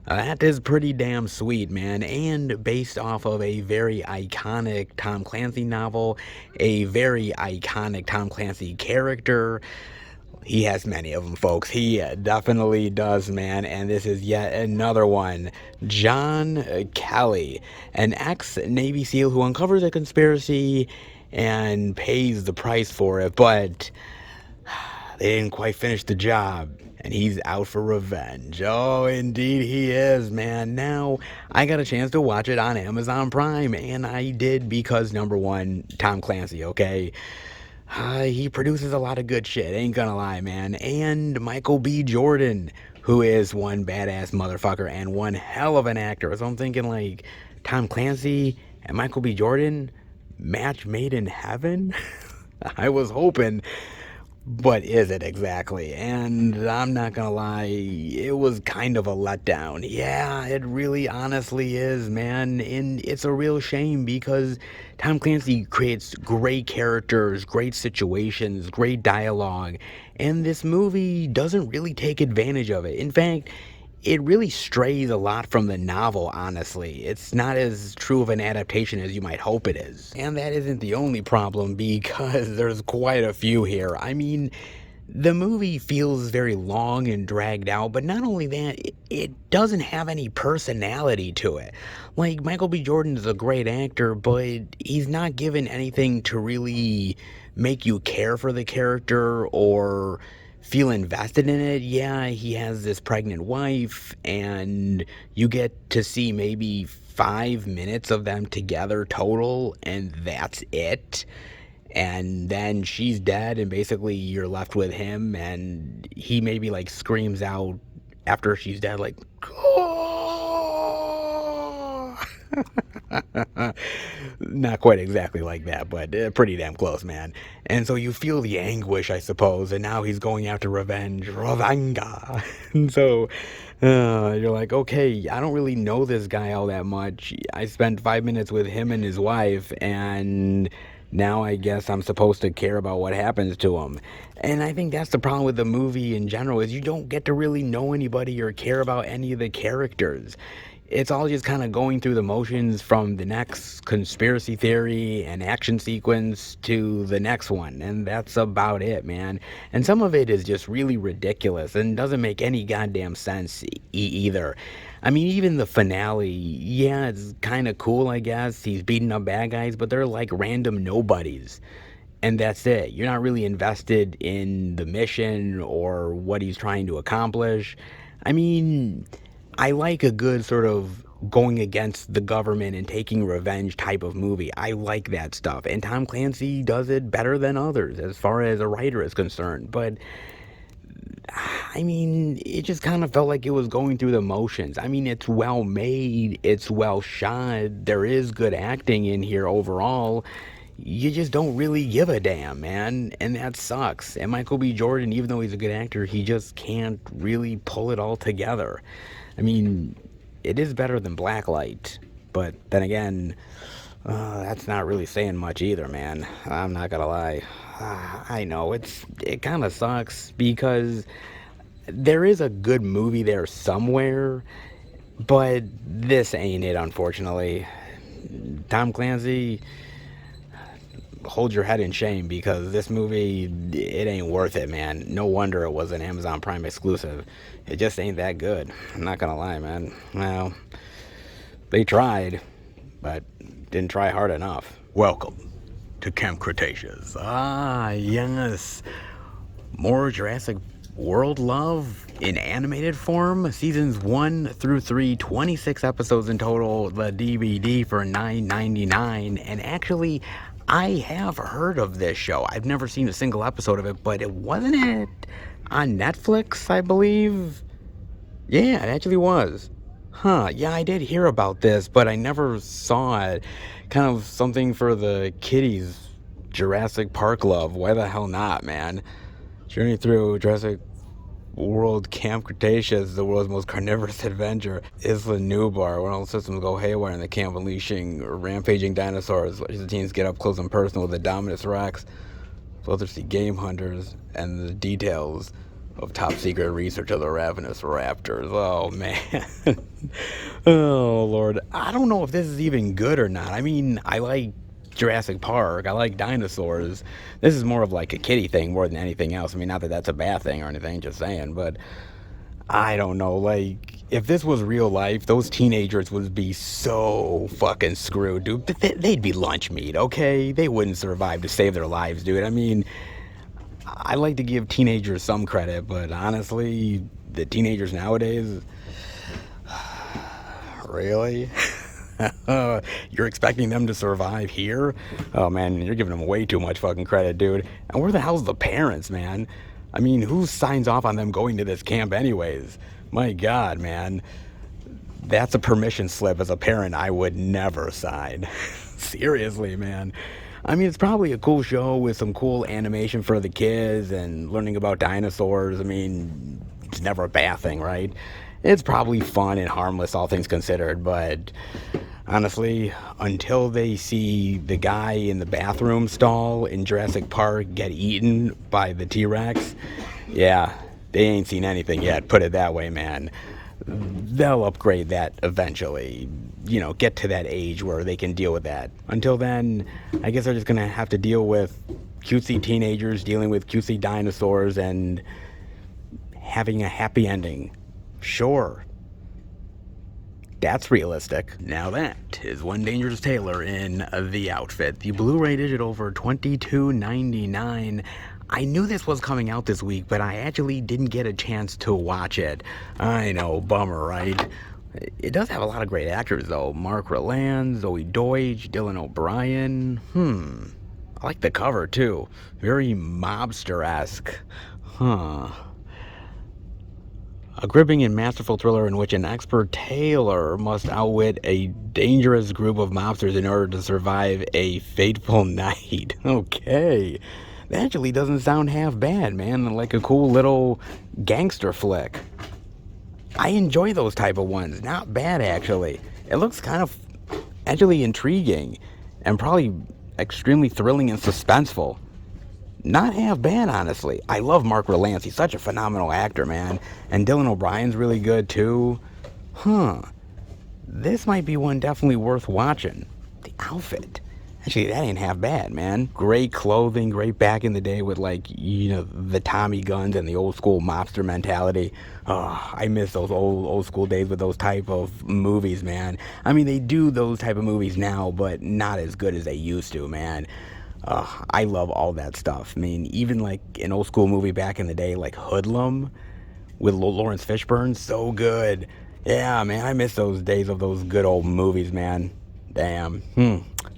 that is pretty damn sweet, man. And based off of a very iconic Tom Clancy novel, a very iconic Tom Clancy character. He has many of them, folks. He definitely does, man. And this is yet another one. John Kelly, an ex-Navy SEAL who uncovers a conspiracy and pays the price for it, but they didn't quite finish the job, and he's out for revenge. Oh, indeed he is, man. Now, I got a chance to watch it on Amazon Prime, and I did because, number one, Tom Clancy, okay? He produces a lot of good shit, ain't gonna lie, man. And Michael B. Jordan, who is one badass motherfucker and one hell of an actor. So I'm thinking, like, Tom Clancy and Michael B. Jordan, match made in heaven? I was hoping, but is it exactly? And I'm not gonna lie, it was kind of a letdown. Yeah, it really honestly is, man. And it's a real shame because Tom Clancy creates great characters, great situations, great dialogue, and this movie doesn't really take advantage of it. In fact, it really strays a lot from the novel, honestly. It's not as true of an adaptation as you might hope it is. And that isn't the only problem, because there's quite a few here. I mean, the movie feels very long and dragged out, but not only that, it doesn't have any personality to it. Like, Michael B. Jordan is a great actor, but he's not given anything to really make you care for the character or feel invested in it. Yeah, he has this pregnant wife, and you get to see maybe 5 minutes of them together total, and that's it. And then she's dead, and basically you're left with him, and he maybe like screams out after she's dead, like, "Oh!" Not quite exactly like that, but pretty damn close, man. And so you feel the anguish, I suppose, and now he's going after revenge, Ravanga. And so you're like, okay, I don't really know this guy all that much. I spent 5 minutes with him and his wife, and now I guess I'm supposed to care about what happens to him. And I think that's the problem with the movie in general, is you don't get to really know anybody or care about any of the characters. It's all just kind of going through the motions from the next conspiracy theory and action sequence to the next one, and that's about it, man. And some of it is just really ridiculous and doesn't make any goddamn sense either. I mean, even the finale, yeah, it's kind of cool, I guess. He's beating up bad guys, but they're like random nobodies. And that's it. You're not really invested in the mission or what he's trying to accomplish. I mean, I like a good sort of going against the government and taking revenge type of movie. I like that stuff. And Tom Clancy does it better than others as far as a writer is concerned. But I mean, it just kind of felt like it was going through the motions. I mean, it's well made, it's well shot, there is good acting in here overall. You just don't really give a damn, man, and that sucks. And Michael B. Jordan, even though he's a good actor, he just can't really pull it all together. I mean, it is better than Blacklight, but then again, that's not really saying much either, man. I'm not gonna lie. I know, it kind of sucks because there is a good movie there somewhere, but this ain't it, unfortunately. Tom Clancy, hold your head in shame, because this movie, it ain't worth it, man. No wonder it was an Amazon Prime exclusive. It just ain't that good. I'm not gonna lie, man. Well, they tried, but didn't try hard enough. Welcome to Camp Cretaceous. Ah, yes. More Jurassic World love in animated form. Seasons 1 through 3, 26 episodes in total. The DVD for $9.99. And actually, I have heard of this show. I've never seen a single episode of it, but wasn't it on Netflix, I believe? Yeah, it actually was. Huh, yeah, I did hear about this, but I never saw it. Kind of something for the kiddies. Jurassic Park love. Why the hell not, man? Journey through Jurassic World Camp Cretaceous, the world's most carnivorous adventure. Isla Nublar, when all systems go haywire in the camp, unleashing rampaging dinosaurs. Watch the teens get up close and personal with the Dominus Rex. Bloodthirsty game hunters, and the details of top secret research of the ravenous raptors. Oh, man. Oh, Lord. I don't know if this is even good or not. I mean, I like Jurassic Park. I like dinosaurs. This is more of like a kiddie thing more than anything else. I mean, not that that's a bad thing or anything, just saying, but I don't know, like, if this was real life, those teenagers would be so fucking screwed, dude. They'd be lunch meat, okay? They wouldn't survive to save their lives, dude. I mean, I like to give teenagers some credit, but honestly, the teenagers nowadays, really? You're expecting them to survive here? Oh man, you're giving them way too much fucking credit, dude. And where the hell's the parents, man? I mean, who signs off on them going to this camp anyways? My God, man. That's a permission slip as a parent I would never sign. Seriously, man. I mean, it's probably a cool show with some cool animation for the kids and learning about dinosaurs. I mean, it's never a bad thing, right? It's probably fun and harmless, all things considered, but honestly, until they see the guy in the bathroom stall in Jurassic Park get eaten by the T-Rex, yeah, they ain't seen anything yet, put it that way, man. They'll upgrade that eventually, you know, get to that age where they can deal with that. Until then, I guess they're just gonna have to deal with cutesy teenagers dealing with cutesy dinosaurs and having a happy ending. Sure. That's realistic. Now that is one Dangerous Tailor in the outfit. The Blu-ray digital for $22.99. I knew this was coming out this week, but I actually didn't get a chance to watch it. I know, bummer, right? It does have a lot of great actors, though. Mark Rylance, Zoe Deutsch, Dylan O'Brien. I like the cover, too. Very mobster-esque. A gripping and masterful thriller in which an expert tailor must outwit a dangerous group of mobsters in order to survive a fateful night. Okay. That actually doesn't sound half bad, man. Like a cool little gangster flick. I enjoy those type of ones. Not bad, actually. It looks kind of actually intriguing and probably extremely thrilling and suspenseful. Not half bad, honestly. I love Mark Rylance. He's such a phenomenal actor, man. And Dylan O'Brien's really good, too. This might be one definitely worth watching. The outfit. Actually, that ain't half bad, man. Great clothing, great back in the day with, like, you know, the Tommy guns and the old school mobster mentality. Oh, I miss those old school days with those type of movies, man. I mean, they do those type of movies now, but not as good as they used to, man. I love all that stuff. I mean, even like an old school movie back in the day, like Hoodlum with Lawrence Fishburne, so good. Yeah, man, I miss those days of those good old movies, man. Damn.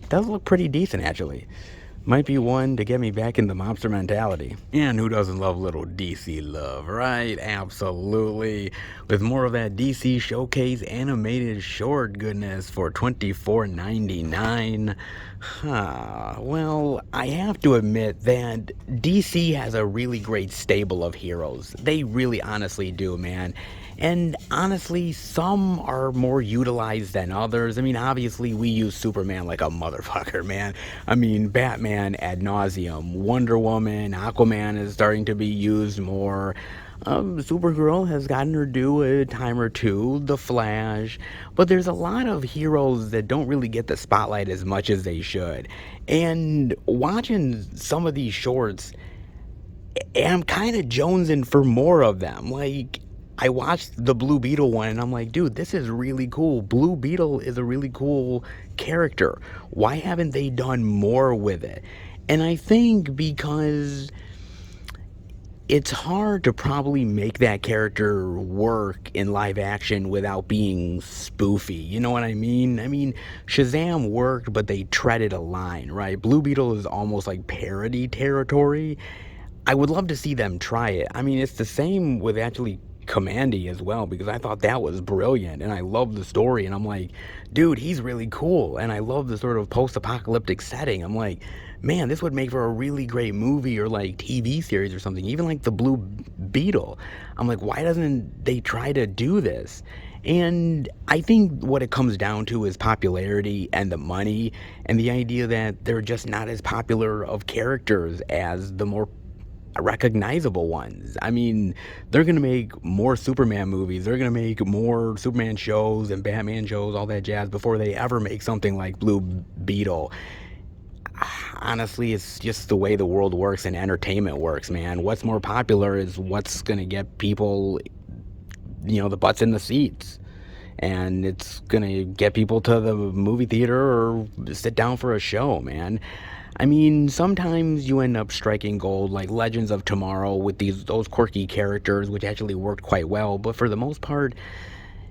Does look pretty decent, actually. Might be one to get me back in the mobster mentality. And who doesn't love little DC love, right? Absolutely. With more of that DC Showcase animated short goodness for $24.99. Well, I have to admit that DC has a really great stable of heroes. They really honestly do, man. And honestly, some are more utilized than others. I mean, obviously, we use Superman like a motherfucker, man. I mean, Batman ad nauseum. Wonder Woman, Aquaman is starting to be used more. Supergirl has gotten her due a time or two. The Flash. But there's a lot of heroes that don't really get the spotlight as much as they should. And watching some of these shorts, I'm kind of jonesing for more of them. Like, I watched the Blue Beetle one and I'm like, dude, this is really cool. Blue Beetle is a really cool character. Why haven't they done more with it? And I think because it's hard to probably make that character work in live action without being spoofy. You know what I mean? I mean, Shazam worked, but they treaded a line, right? Blue Beetle is almost like parody territory. I would love to see them try it. I mean, it's the same with actually Commandy as well, because I thought that was brilliant and I love the story, and I'm like, dude, he's really cool, and I love the sort of post-apocalyptic setting. I'm like, man, this would make for a really great movie or like TV series or something, even like the Blue Beetle. I'm like, why doesn't they try to do this? And I think what it comes down to is popularity and the money and the idea that they're just not as popular of characters as the more recognizable ones. I mean, they're gonna make more Superman movies, they're gonna make more Superman shows and Batman shows, all that jazz, before they ever make something like Blue Beetle. Honestly, it's just the way the world works and entertainment works, man. What's more popular is what's gonna get people, the butts in the seats. And it's gonna get people to the movie theater or sit down for a show, man. I mean, sometimes you end up striking gold, like Legends of Tomorrow, with those quirky characters, which actually worked quite well. But for the most part,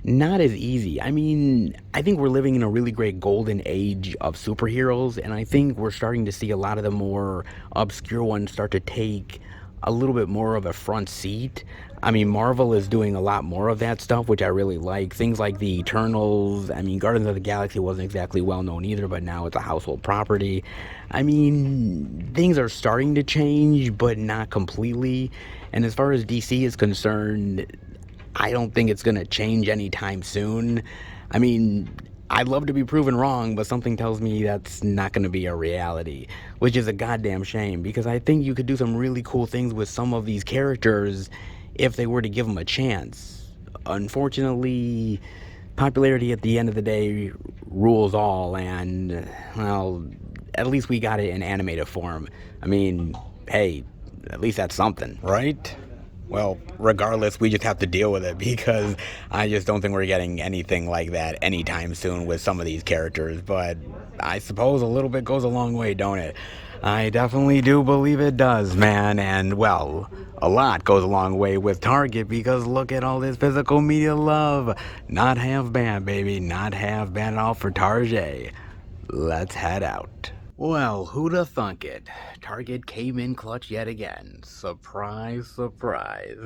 not as easy. I mean, I think we're living in a really great golden age of superheroes, and I think we're starting to see a lot of the more obscure ones start to take a little bit more of a front seat. I mean, Marvel is doing a lot more of that stuff, which I really like. Things like the Eternals. I mean, Guardians of the Galaxy wasn't exactly well known either, but now it's a household property. I mean, things are starting to change, but not completely. And as far as DC is concerned, I don't think it's going to change anytime soon. I mean, I'd love to be proven wrong, but something tells me that's not going to be a reality, which is a goddamn shame, because I think you could do some really cool things with some of these characters if they were to give them a chance. Unfortunately, popularity at the end of the day rules all, and, well, at least we got it in animated form. I mean, hey, at least that's something, right? Well, regardless, we just have to deal with it, because I just don't think we're getting anything like that anytime soon with some of these characters. But I suppose a little bit goes a long way, don't it? I definitely do believe it does, man. And, well, a lot goes a long way with Target, because look at all this physical media love. Not half bad, baby. Not half bad at all for Target. Let's head out. Well, who'da thunk it? Target came in clutch yet again. Surprise, surprise.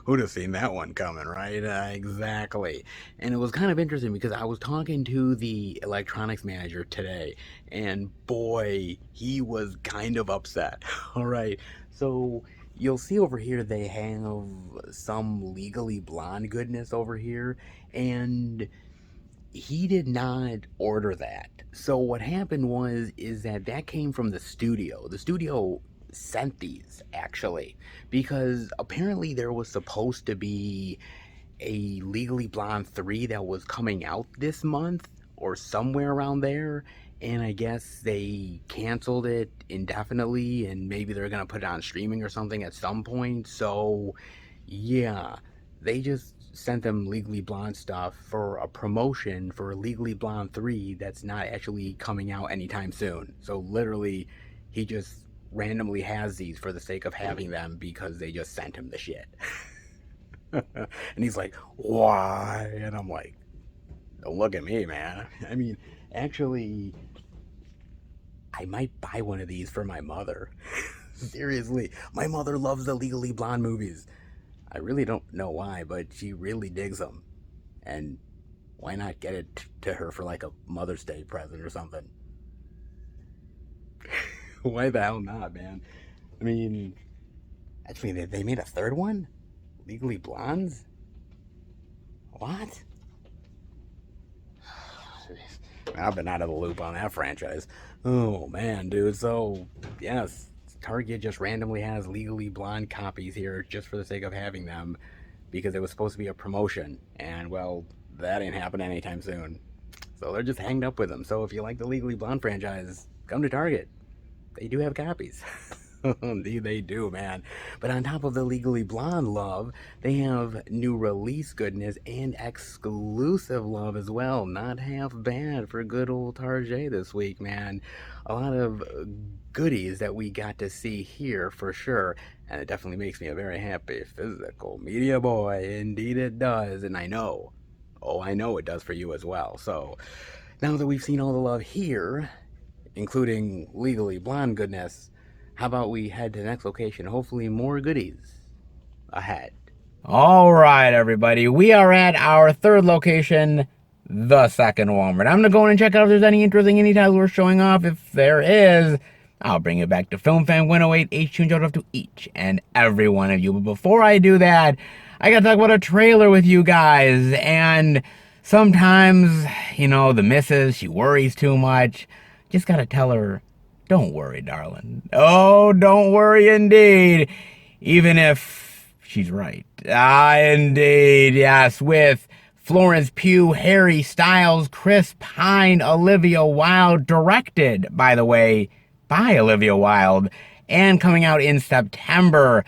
Who'd have seen that one coming, right? Exactly. And it was kind of interesting, because I was talking to the electronics manager today, and boy, he was kind of upset. All right. So you'll see over here they have some Legally Blonde goodness over here, and he did not order that. So what happened is that came from the studio. The studio sent these, actually, because apparently there was supposed to be a Legally Blonde 3 that was coming out this month or somewhere around there, and I guess they canceled it indefinitely, and maybe they're gonna put it on streaming or something at some point. So yeah, they just sent them Legally Blonde stuff for a promotion for Legally Blonde 3 that's not actually coming out anytime soon. So literally, he just randomly has these for the sake of having them, because they just sent him the shit. And he's like, why? And I'm like, don't look at me, man. I mean, actually, I might buy one of these for my mother. Seriously, my mother loves the Legally Blonde movies. I really don't know why, but she really digs them. And why not get it to her for like a Mother's Day present or something? Why the hell not, man? I mean, actually, they made a third one? Legally Blondes? What? I've been out of the loop on that franchise. Oh, man, dude. So, yes, Target just randomly has Legally Blonde copies here just for the sake of having them, because it was supposed to be a promotion. And, well, that ain't happening anytime soon. So they're just hanged up with them. So if you like the Legally Blonde franchise, come to Target. They do have copies. Indeed they do, man. But on top of the Legally Blonde love, they have new release goodness and exclusive love as well. Not half bad for good old Target this week, man. A lot of goodies that we got to see here for sure. And it definitely makes me a very happy physical media boy. Indeed it does. And I know it does for you as well. So now that we've seen all the love here, including Legally Blonde goodness, how about we head to the next location? Hopefully more goodies ahead. All right, everybody. We are at our third location, the second Walmart. I'm going to go in and check out if there's any interesting indie titles worth showing off. If there is, I'll bring it back to FilmFan 108 HQ and show it off to each and every one of you. But before I do that, I got to talk about a trailer with you guys. And sometimes, the missus, she worries too much. Just got to tell her, don't worry, darling. Oh, don't worry indeed. Even if she's right. Indeed, yes. With Florence Pugh, Harry Styles, Chris Pine, Olivia Wilde, directed, by the way, by Olivia Wilde, and coming out in September.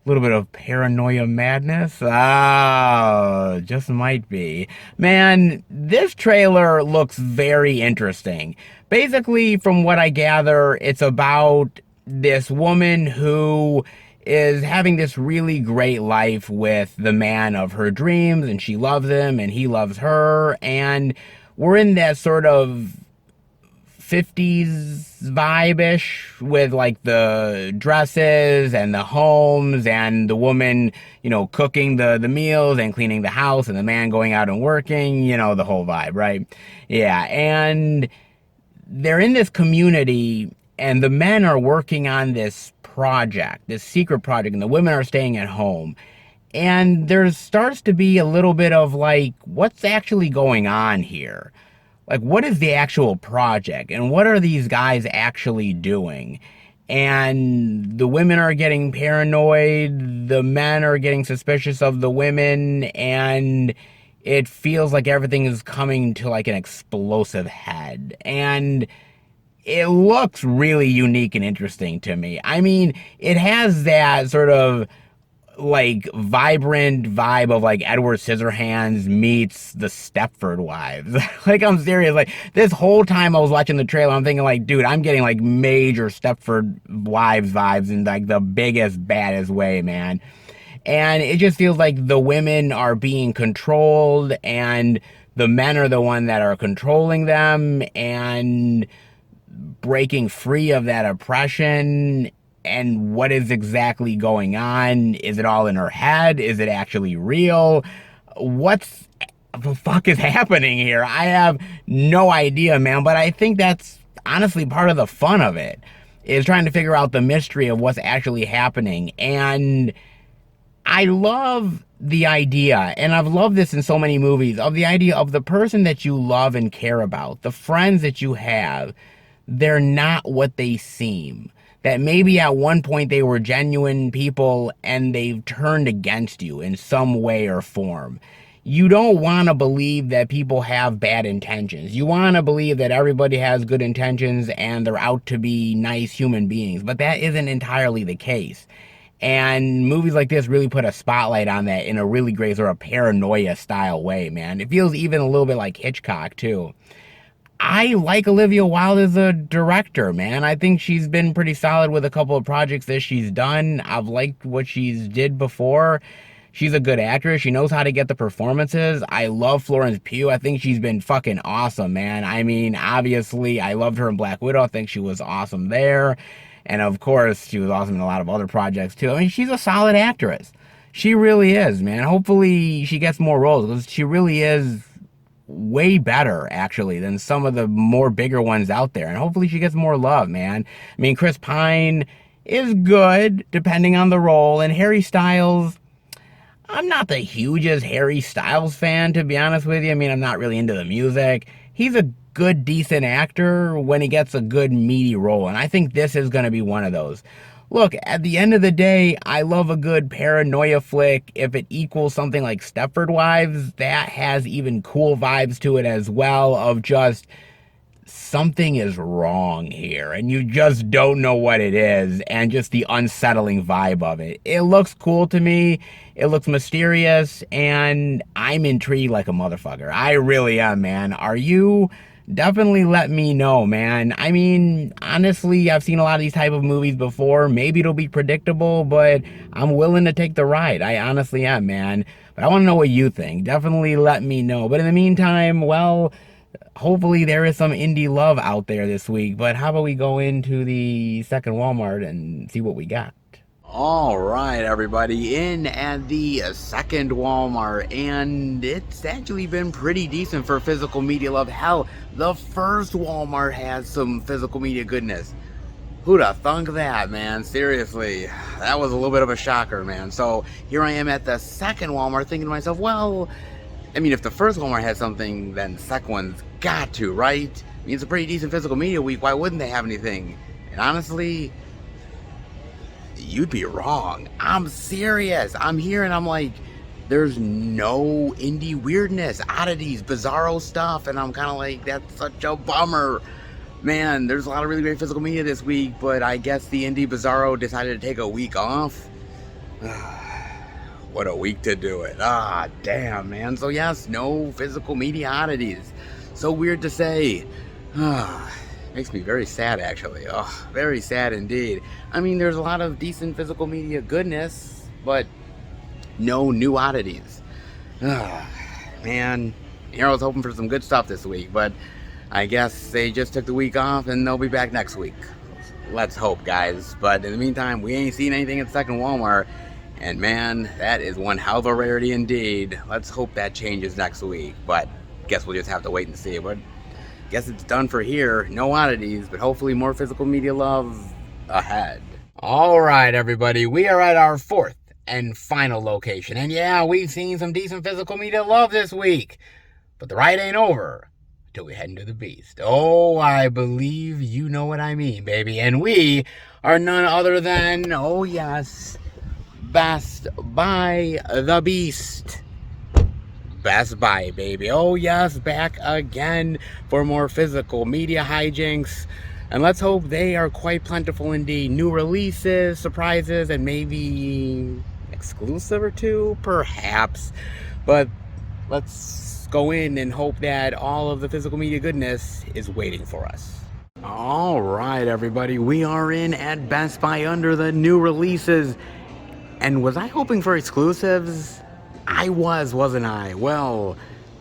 A little bit of paranoia madness? Ah, just might be. Man, this trailer looks very interesting. Basically, from what I gather, it's about this woman who is having this really great life with the man of her dreams, and she loves him and he loves her, and we're in that sort of 50s vibe-ish with like the dresses and the homes and the woman, cooking the meals and cleaning the house and the man going out and working, the whole vibe, right? Yeah, and they're in this community and the men are working on this project, this secret project, and the women are staying at home. And there starts to be a little bit of like, what's actually going on here? Like, what is the actual project? And what are these guys actually doing? And the women are getting paranoid, the men are getting suspicious of the women, and it feels like everything is coming to like an explosive head. And it looks really unique and interesting to me. I mean, it has that sort of like vibrant vibe of like Edward Scissorhands meets the Stepford Wives. Like, I'm serious. Like, this whole time I was watching the trailer, I'm thinking like, dude, I'm getting like major Stepford Wives vibes in like the biggest, baddest way, man. And it just feels like the women are being controlled and the men are the one that are controlling them and breaking free of that oppression. And what is exactly going on? Is it all in her head? Is it actually real? What the fuck is happening here? I have no idea, man. But I think that's honestly part of the fun of it, is trying to figure out the mystery of what's actually happening. And I love the idea, and I've loved this in so many movies, of the idea of the person that you love and care about, the friends that you have, they're not what they seem. That maybe at one point they were genuine people and they've turned against you in some way or form. You don't want to believe that people have bad intentions. You want to believe that everybody has good intentions and they're out to be nice human beings. But that isn't entirely the case. And movies like this really put a spotlight on that in a really great sort of paranoia style way, man. It feels even a little bit like Hitchcock, too. I like Olivia Wilde as a director, man. I think she's been pretty solid with a couple of projects that she's done. I've liked what she's did before. She's a good actress. She knows how to get the performances. I love Florence Pugh. I think she's been fucking awesome, man. I mean, obviously, I loved her in Black Widow. I think she was awesome there. And of course, she was awesome in a lot of other projects, too. I mean, she's a solid actress. She really is, man. Hopefully, she gets more roles, because she really is way better, actually, than some of the more bigger ones out there. And hopefully she gets more love, man. I mean, Chris Pine is good, depending on the role. And Harry Styles, I'm not the hugest Harry Styles fan, to be honest with you. I mean, I'm not really into the music. He's a good, decent actor when he gets a good, meaty role. And I think this is going to be one of those. Look, at the end of the day, I love a good paranoia flick. If it equals something like Stepford Wives, that has even cool vibes to it as well, of just something is wrong here and you just don't know what it is, and just the unsettling vibe of it. It looks cool to me. It looks mysterious, and I'm intrigued like a motherfucker. I really am, man. Are you? Definitely let me know, man. I mean, honestly, I've seen a lot of these type of movies before. Maybe it'll be predictable, but I'm willing to take the ride. I honestly am, man. But I want to know what you think. Definitely let me know. But in the meantime, well, hopefully there is some indie love out there this week. But how about we go into the second Walmart and see what we got? All right, everybody, in at the second Walmart, and it's actually been pretty decent for physical media love. Hell, the first Walmart has some physical media goodness. Who'd have thunk that, man? Seriously, that was a little bit of a shocker, man. So here I am at the second Walmart thinking to myself, well, I mean, if the first Walmart had something, then the second one's got to, right? I mean, it's a pretty decent physical media week. Why wouldn't they have anything? And honestly, you'd be wrong. I'm serious. I'm here and I'm like, there's no indie weirdness, oddities, bizarro stuff, and I'm kind of like, that's such a bummer. Man, there's a lot of really great physical media this week, but I guess the indie bizarro decided to take a week off. What a week to do it. Ah, damn, man. So yes, no physical media oddities. So weird to say. Makes me very sad, actually. Oh, very sad indeed. I mean, there's a lot of decent physical media goodness, but no new oddities. Man, here I was hoping for some good stuff this week, but I guess they just took the week off and they'll be back next week. Let's hope, guys. But in the meantime, we ain't seen anything at second Walmart. And man, that is one hell of a rarity indeed. Let's hope that changes next week. But guess we'll just have to wait and see. But guess it's done for here. No oddities, but hopefully more physical media love ahead. All right, everybody. We are at our fourth and final location. And yeah, we've seen some decent physical media love this week. But the ride ain't over till we head into the beast. Oh, I believe you know what I mean, baby. And we are none other than, oh yes, Best Buy the Beast. Best Buy, baby. Oh yes, back again for more physical media hijinks. And let's hope they are quite plentiful indeed. New releases, surprises, and maybe exclusive or two, perhaps. But let's go in and hope that all of the physical media goodness is waiting for us. All right, everybody. We are in at Best Buy under the new releases. And was I hoping for exclusives? I was, wasn't I? Well,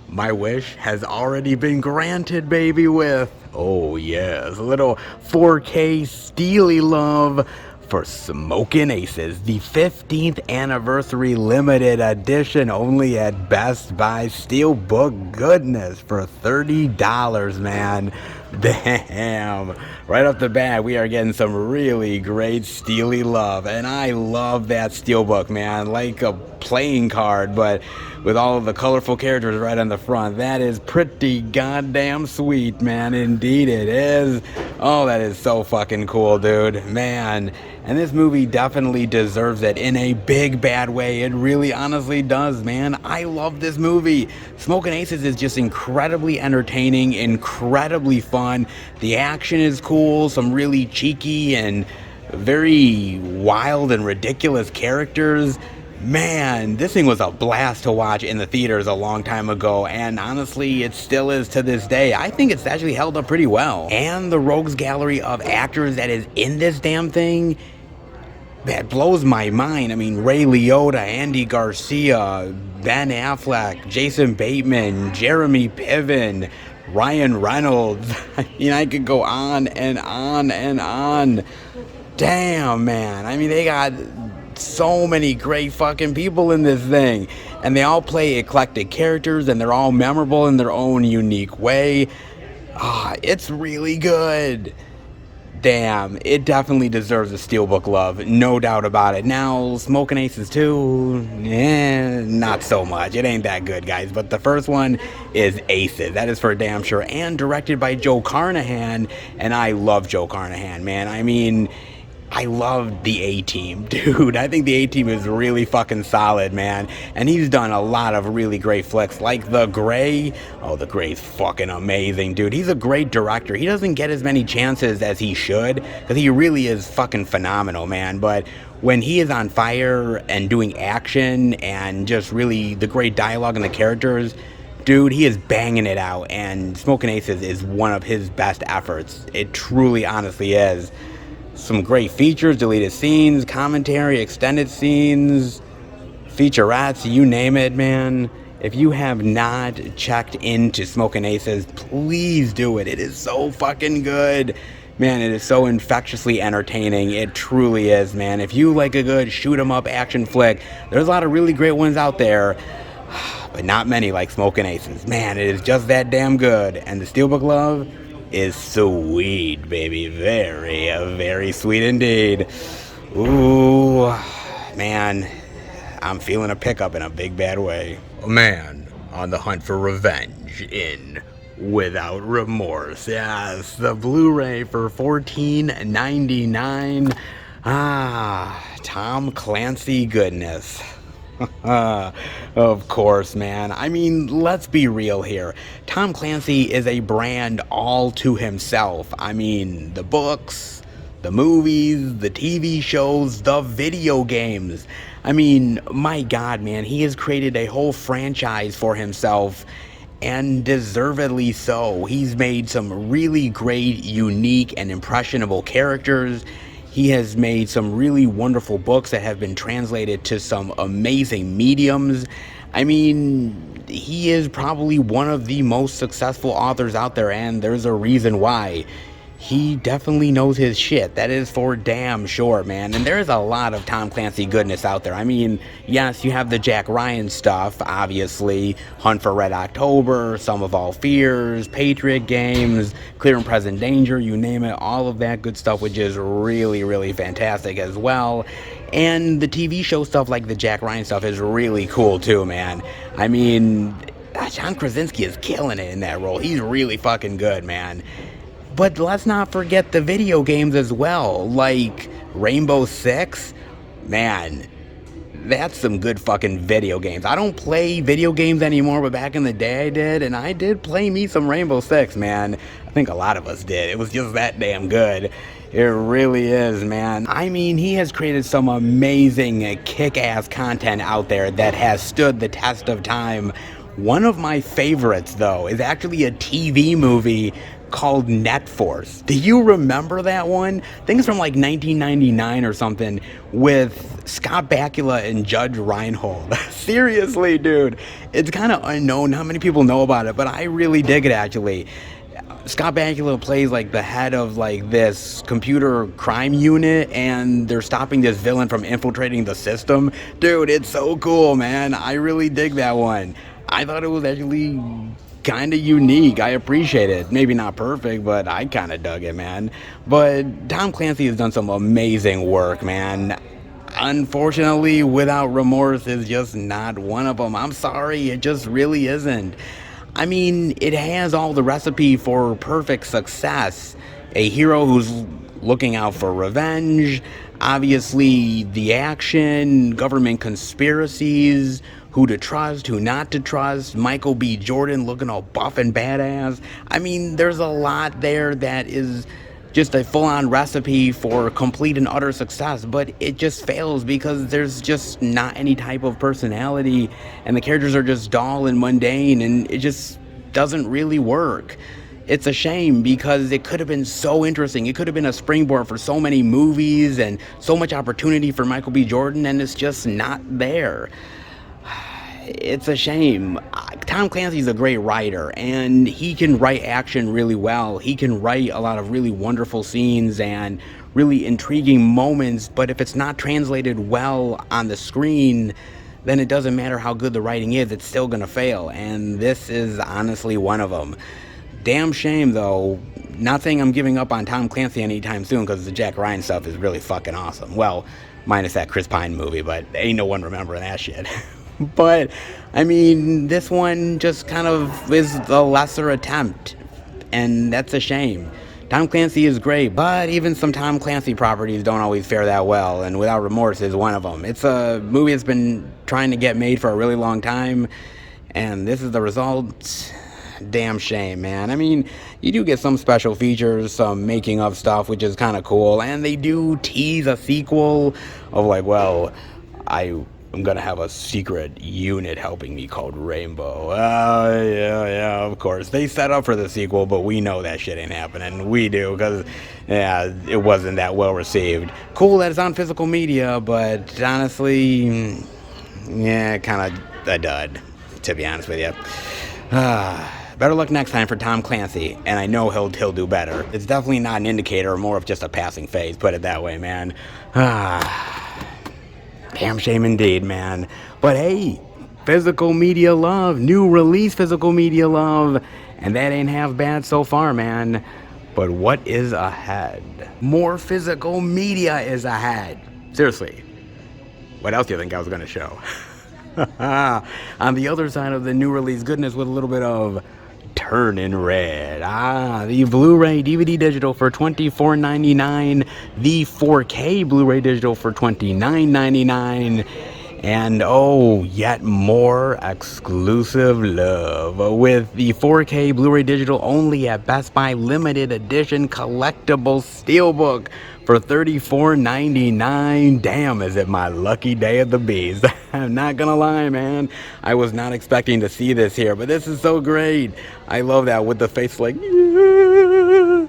my wish has already been granted, baby, with, oh yes, a little 4K steely love for Smokin' Aces, the 15th anniversary limited edition, only at Best Buy. Steelbook goodness for $30, man. Damn. Right off the bat, we are getting some really great steely love, and I love that Steelbook, man. Like a playing card, but with all of the colorful characters right on the front. That is pretty goddamn sweet, man. Indeed it is. Oh, that is so fucking cool, dude. Man. And this movie definitely deserves it in a big bad way. It really honestly does, man. I love this movie. Smokin' Aces is just incredibly entertaining, incredibly fun. The action is cool, some really cheeky and very wild and ridiculous characters. Man, this thing was a blast to watch in the theaters a long time ago, and honestly, it still is to this day. I think it's actually held up pretty well. And the rogues gallery of actors that is in this damn thing, that blows my mind. I mean, Ray Liotta, Andy Garcia, Ben Affleck, Jason Bateman, Jeremy Piven, Ryan Reynolds. I mean, I could go on and on and on. Damn, man. I mean, they got so many great fucking people in this thing, and they all play eclectic characters, and they're all memorable in their own unique way. It's really good. Damn, it definitely deserves a Steelbook love, no doubt about it. Now, Smokin' Aces 2, not so much. It ain't that good, guys. But the first one is Aces. That is for damn sure. And directed by Joe Carnahan. And I love Joe Carnahan, man. I mean, I love the A-Team, dude. I think the A-Team is really fucking solid, man. And he's done a lot of really great flicks, like The Grey. Oh, The Grey's fucking amazing, dude. He's a great director. He doesn't get as many chances as he should, because he really is fucking phenomenal, man. But when he is on fire and doing action and just really the great dialogue and the characters, dude, he is banging it out. And Smokin' Aces is one of his best efforts. It truly, honestly is. Some great features, deleted scenes, commentary, extended scenes, featurettes, you name it, man. If you have not checked into Smokin' Aces, please do it. It is so fucking good. Man, it is so infectiously entertaining. It truly is, man. If you like a good shoot-'em-up action flick, there's a lot of really great ones out there, but not many like Smokin' Aces. Man, it is just that damn good. And the Steelbook love is sweet, baby. Very, very sweet indeed. Ooh, man, I'm feeling a pickup in a big bad way. A man on the hunt for revenge in Without Remorse. Yes, the Blu-ray for $14.99. Tom Clancy goodness. Of course, man. I mean, let's be real here. Tom Clancy is a brand all to himself. I mean, the books, the movies, the TV shows, the video games. I mean, my God, man, he has created a whole franchise for himself, and deservedly so. He's made some really great, unique, and impressionable characters. He has made some really wonderful books that have been translated to some amazing mediums. I mean, he is probably one of the most successful authors out there, and there's a reason why. He definitely knows his shit. That is for damn sure, man. And there's a lot of Tom Clancy goodness out there. I mean, yes, you have the Jack Ryan stuff, obviously. Hunt for Red October, Sum of All Fears, Patriot Games, Clear and Present Danger, you name it. All of that good stuff, which is really, really fantastic as well. And the TV show stuff like the Jack Ryan stuff is really cool too, man. I mean, John Krasinski is killing it in that role. He's really fucking good, man. But let's not forget the video games as well, like Rainbow Six. Man, that's some good fucking video games. I don't play video games anymore, but back in the day I did, and I did play me some Rainbow Six, man. I think a lot of us did. It was just that damn good. It really is, man. I mean, he has created some amazing kick-ass content out there that has stood the test of time. One of my favorites, though, is actually a TV movie called Net Force. Do you remember that one? I think it's from like 1999 or something, with Scott Bakula and Judge Reinhold. Seriously, dude. It's kind of unknown. Not many people know about it, but I really dig it, actually. Scott Bakula plays like the head of like this computer crime unit, and they're stopping this villain from infiltrating the system. Dude, it's so cool, man. I really dig that one. I thought it was actually kind of unique. I appreciate it. Maybe not perfect, but I kind of dug it, man. But Tom Clancy has done some amazing work, man. Unfortunately, Without Remorse is just not one of them. I'm sorry, it just really isn't. I mean, it has all the recipe for perfect success. A hero who's looking out for revenge, obviously the action, government conspiracies, who to trust, who not to trust, Michael B. Jordan looking all buff and badass. I mean, there's a lot there that is just a full-on recipe for complete and utter success, but it just fails because there's just not any type of personality, and the characters are just dull and mundane, and it just doesn't really work. It's a shame because it could have been so interesting. It could have been a springboard for so many movies and so much opportunity for Michael B. Jordan, and it's just not there. It's a shame. Tom Clancy's a great writer, and he can write action really well. He can write a lot of really wonderful scenes and really intriguing moments, but if it's not translated well on the screen, then it doesn't matter how good the writing is, it's still gonna fail, and this is honestly one of them. Damn shame, though. Not saying I'm giving up on Tom Clancy anytime soon, because the Jack Ryan stuff is really fucking awesome. Well, minus that Chris Pine movie, but ain't no one remembering that shit. But, I mean, this one just kind of is a lesser attempt, and that's a shame. Tom Clancy is great, but even some Tom Clancy properties don't always fare that well, and Without Remorse is one of them. It's a movie that's been trying to get made for a really long time, and this is the result. Damn shame, man. I mean, you do get some special features, some making of stuff, which is kind of cool, and they do tease a sequel of like, well, I'm gonna have a secret unit helping me called Rainbow. Yeah, of course. They set up for the sequel, but we know that shit ain't happening. We do, because, yeah, it wasn't that well received. Cool that it's on physical media, but honestly, yeah, kind of a dud, to be honest with you. Better luck next time for Tom Clancy, and I know he'll do better. It's definitely not an indicator, more of just a passing phase, put it that way, man. Damn shame indeed, man. But hey, physical media love, new release physical media love, and that ain't half bad so far, man. But what is ahead? More physical media is ahead. Seriously, what else do you think I was gonna show? On the other side of the new release goodness with a little bit of Turning Red. The Blu-ray DVD digital for $24.99, the 4K Blu-ray digital for $29.99, And oh, yet more exclusive love with the 4K Blu-ray digital only at Best Buy limited edition collectible Steelbook for $34.99. Damn, is it my lucky day of the bees. I'm not gonna lie, man. I was not expecting to see this here, but this is so great. I love that with the face like, yeah.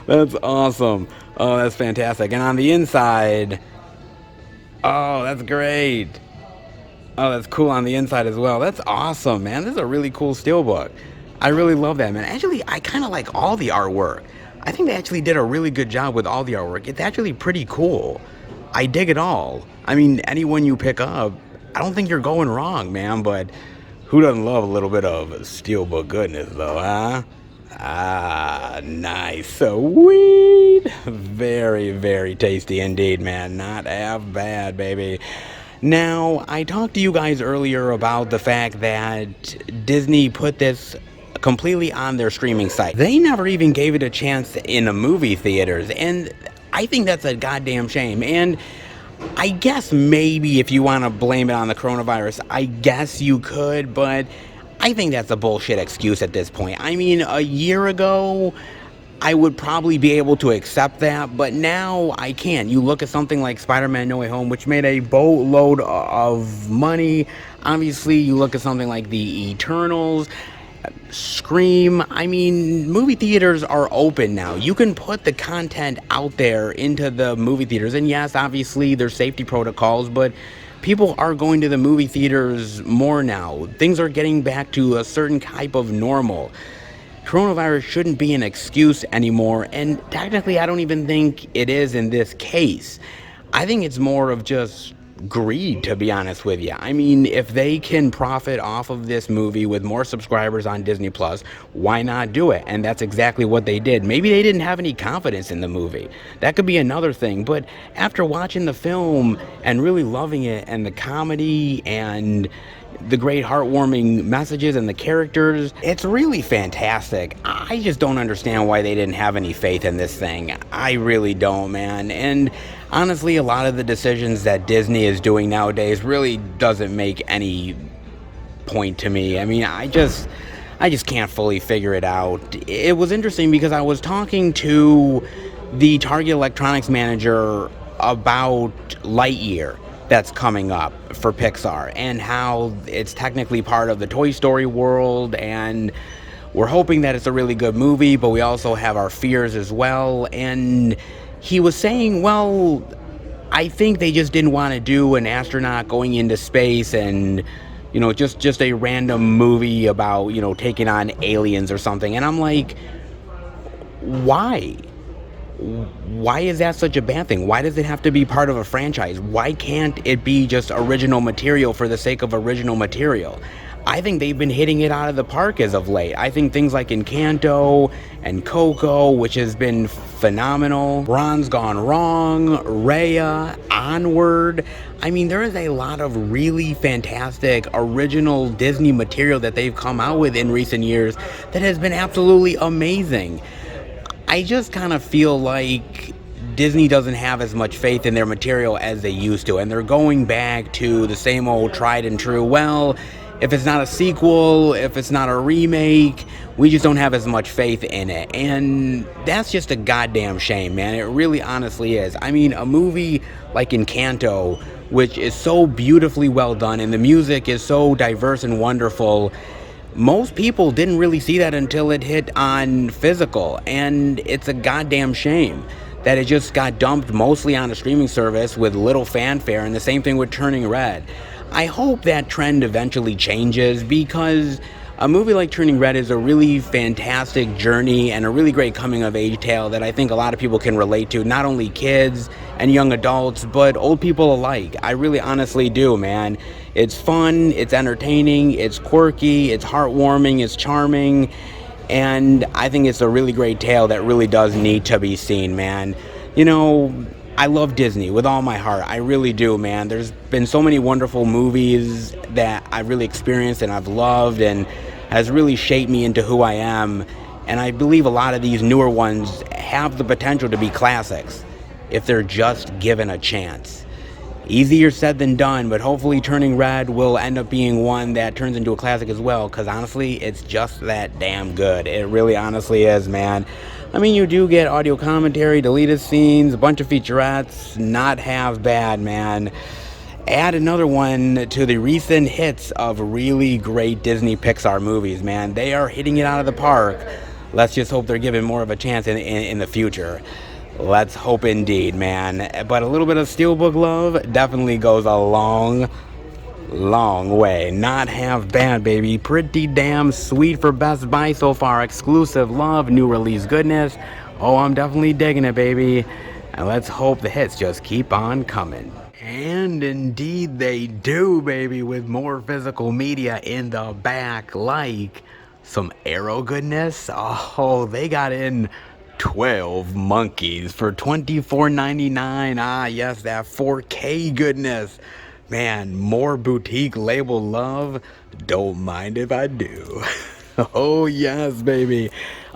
That's awesome. Oh, that's fantastic. And on the inside, oh, that's great. Oh, that's cool on the inside as well. That's awesome, man. This is a really cool steelbook. I really love that, man. Actually, I kind of like all the artwork. I think they actually did a really good job with all the artwork. It's actually pretty cool. I dig it all. I mean, anyone you pick up, I don't think you're going wrong, man. But who doesn't love a little bit of steelbook goodness, though, huh? Ah, nice. Sweet. Very, very tasty indeed, man. Not half bad, baby. Now, I talked to you guys earlier about the fact that Disney put this completely on their streaming site. They never even gave it a chance in the movie theaters, and I think that's a goddamn shame. And I guess maybe if you want to blame it on the coronavirus, I guess you could, but I think that's a bullshit excuse at this point. I mean, a year ago, I would probably be able to accept that, but now I can't. You look at something like Spider-Man No Way Home, which made a boatload of money. Obviously, you look at something like The Eternals, Scream. I mean, movie theaters are open now. You can put the content out there into the movie theaters. And yes, obviously, there's safety protocols, but people are going to the movie theaters more now. Things are getting back to a certain type of normal. Coronavirus shouldn't be an excuse anymore, and technically I don't even think it is in this case. I think it's more of just greed, to be honest with you. I mean, if they can profit off of this movie with more subscribers on Disney Plus, why not do it? And that's exactly what they did. Maybe they didn't have any confidence in the movie. That could be another thing. But after watching the film and really loving it, and the comedy and the great heartwarming messages and the characters, it's really fantastic. I just don't understand why they didn't have any faith in this thing. I really don't, man. And honestly, a lot of the decisions that Disney is doing nowadays really doesn't make any point to me. I mean, I just can't fully figure it out. It was interesting because I was talking to the Target Electronics manager about Lightyear that's coming up for Pixar, and how it's technically part of the Toy Story world, and we're hoping that it's a really good movie, but we also have our fears as well. And he was saying, well, I think they just didn't want to do an astronaut going into space and, you know, just a random movie about, you know, taking on aliens or something. And I'm like, why? Why is that such a bad thing? Why does it have to be part of a franchise? Why can't it be just original material for the sake of original material? I think they've been hitting it out of the park as of late. I think things like Encanto and Coco, which has been phenomenal, Ron's Gone Wrong, Raya, Onward. I mean, there is a lot of really fantastic original Disney material that they've come out with in recent years that has been absolutely amazing. I just kind of feel like Disney doesn't have as much faith in their material as they used to, and they're going back to the same old tried and true, well, if it's not a sequel, if it's not a remake, we just don't have as much faith in it. And that's just a goddamn shame, man. It really honestly is. I mean, a movie like Encanto, which is so beautifully well done, and the music is so diverse and wonderful, most people didn't really see that until it hit on physical, and it's a goddamn shame that it just got dumped mostly on a streaming service with little fanfare, and the same thing with Turning Red. I hope that trend eventually changes, because a movie like Turning Red is a really fantastic journey and a really great coming-of-age tale that I think a lot of people can relate to, not only kids and young adults, but old people alike. I really honestly do, man. It's fun, it's entertaining, it's quirky, it's heartwarming, it's charming, and I think it's a really great tale that really does need to be seen, man. You know, I love Disney with all my heart. I really do, man. There's been so many wonderful movies that I've really experienced and I've loved, and has really shaped me into who I am. And I believe a lot of these newer ones have the potential to be classics if they're just given a chance. Easier said than done, but hopefully Turning Red will end up being one that turns into a classic as well, because honestly, it's just that damn good. It really honestly is, man. I mean, you do get audio commentary, deleted scenes, a bunch of featurettes, not half bad, man. Add another one to the recent hits of really great Disney Pixar movies, man. They are hitting it out of the park. Let's just hope they're given more of a chance in the future. Let's hope indeed, man. But a little bit of Steelbook love definitely goes a long way. Not half bad, baby. Pretty damn sweet for Best Buy so far. Exclusive love, new release goodness. Oh, I'm definitely digging it, baby. And let's hope the hits just keep on coming. And indeed they do, baby, with more physical media in the back, like some Arrow goodness. Oh, they got in 12 Monkeys for $24.99. Ah, yes, that 4K goodness. Man, more boutique label love. Don't mind if I do. Oh, yes, baby.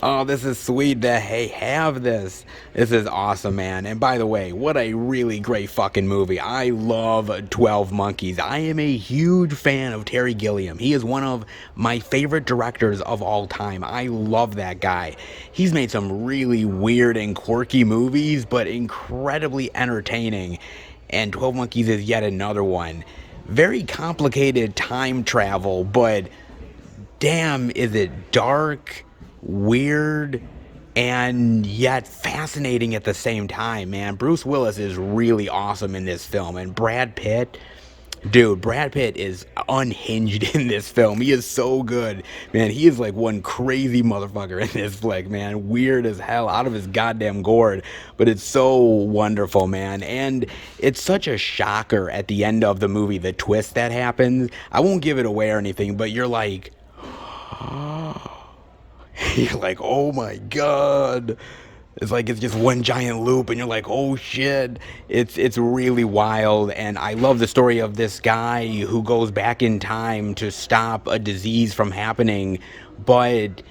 Oh, this is sweet to have this. This is awesome, man. And by the way, what a really great fucking movie. I love 12 Monkeys. I am a huge fan of Terry Gilliam. He is one of my favorite directors of all time. I love that guy. He's made some really weird and quirky movies, but incredibly entertaining. And 12 Monkeys is yet another one. Very complicated time travel, but damn, is it dark, weird, and yet fascinating at the same time, man. Bruce Willis is really awesome in this film. And Brad Pitt, dude, Brad Pitt is unhinged in this film. He is so good, man. He is like one crazy motherfucker in this flick, man. Weird as hell, out of his goddamn gourd. But it's so wonderful, man. And it's such a shocker at the end of the movie, the twist that happens. I won't give it away or anything, but you're like, you're like, oh my god. It's like it's just one giant loop and you're like, oh shit. It's really wild. And I love the story of this guy who goes back in time to stop a disease from happening. But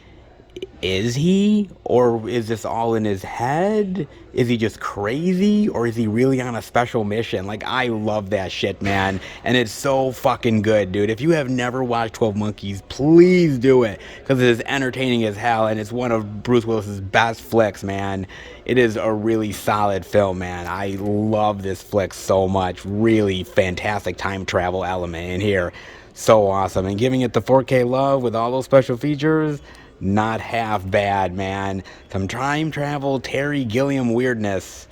is he? Or is this all in his head? Is he just crazy? Or is he really on a special mission? Like, I love that shit, man. And it's so fucking good, dude. If you have never watched 12 Monkeys, please do it. Because it is entertaining as hell. And it's one of Bruce Willis's best flicks, man. It is a really solid film, man. I love this flick so much. Really fantastic time travel element in here. So awesome. And giving it the 4K love with all those special features, not half bad, man. Some time travel, Terry Gilliam weirdness.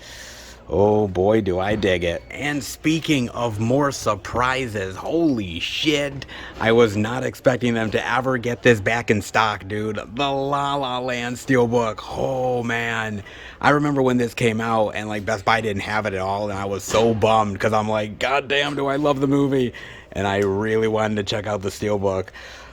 Oh boy, do I dig it. And speaking of more surprises, holy shit, I was not expecting them to ever get this back in stock, dude. The La La Land Steelbook. Oh man. I remember when this came out and like Best Buy didn't have it at all, and I was so bummed because I'm like, god damn, do I love the movie. And I really wanted to check out the Steelbook.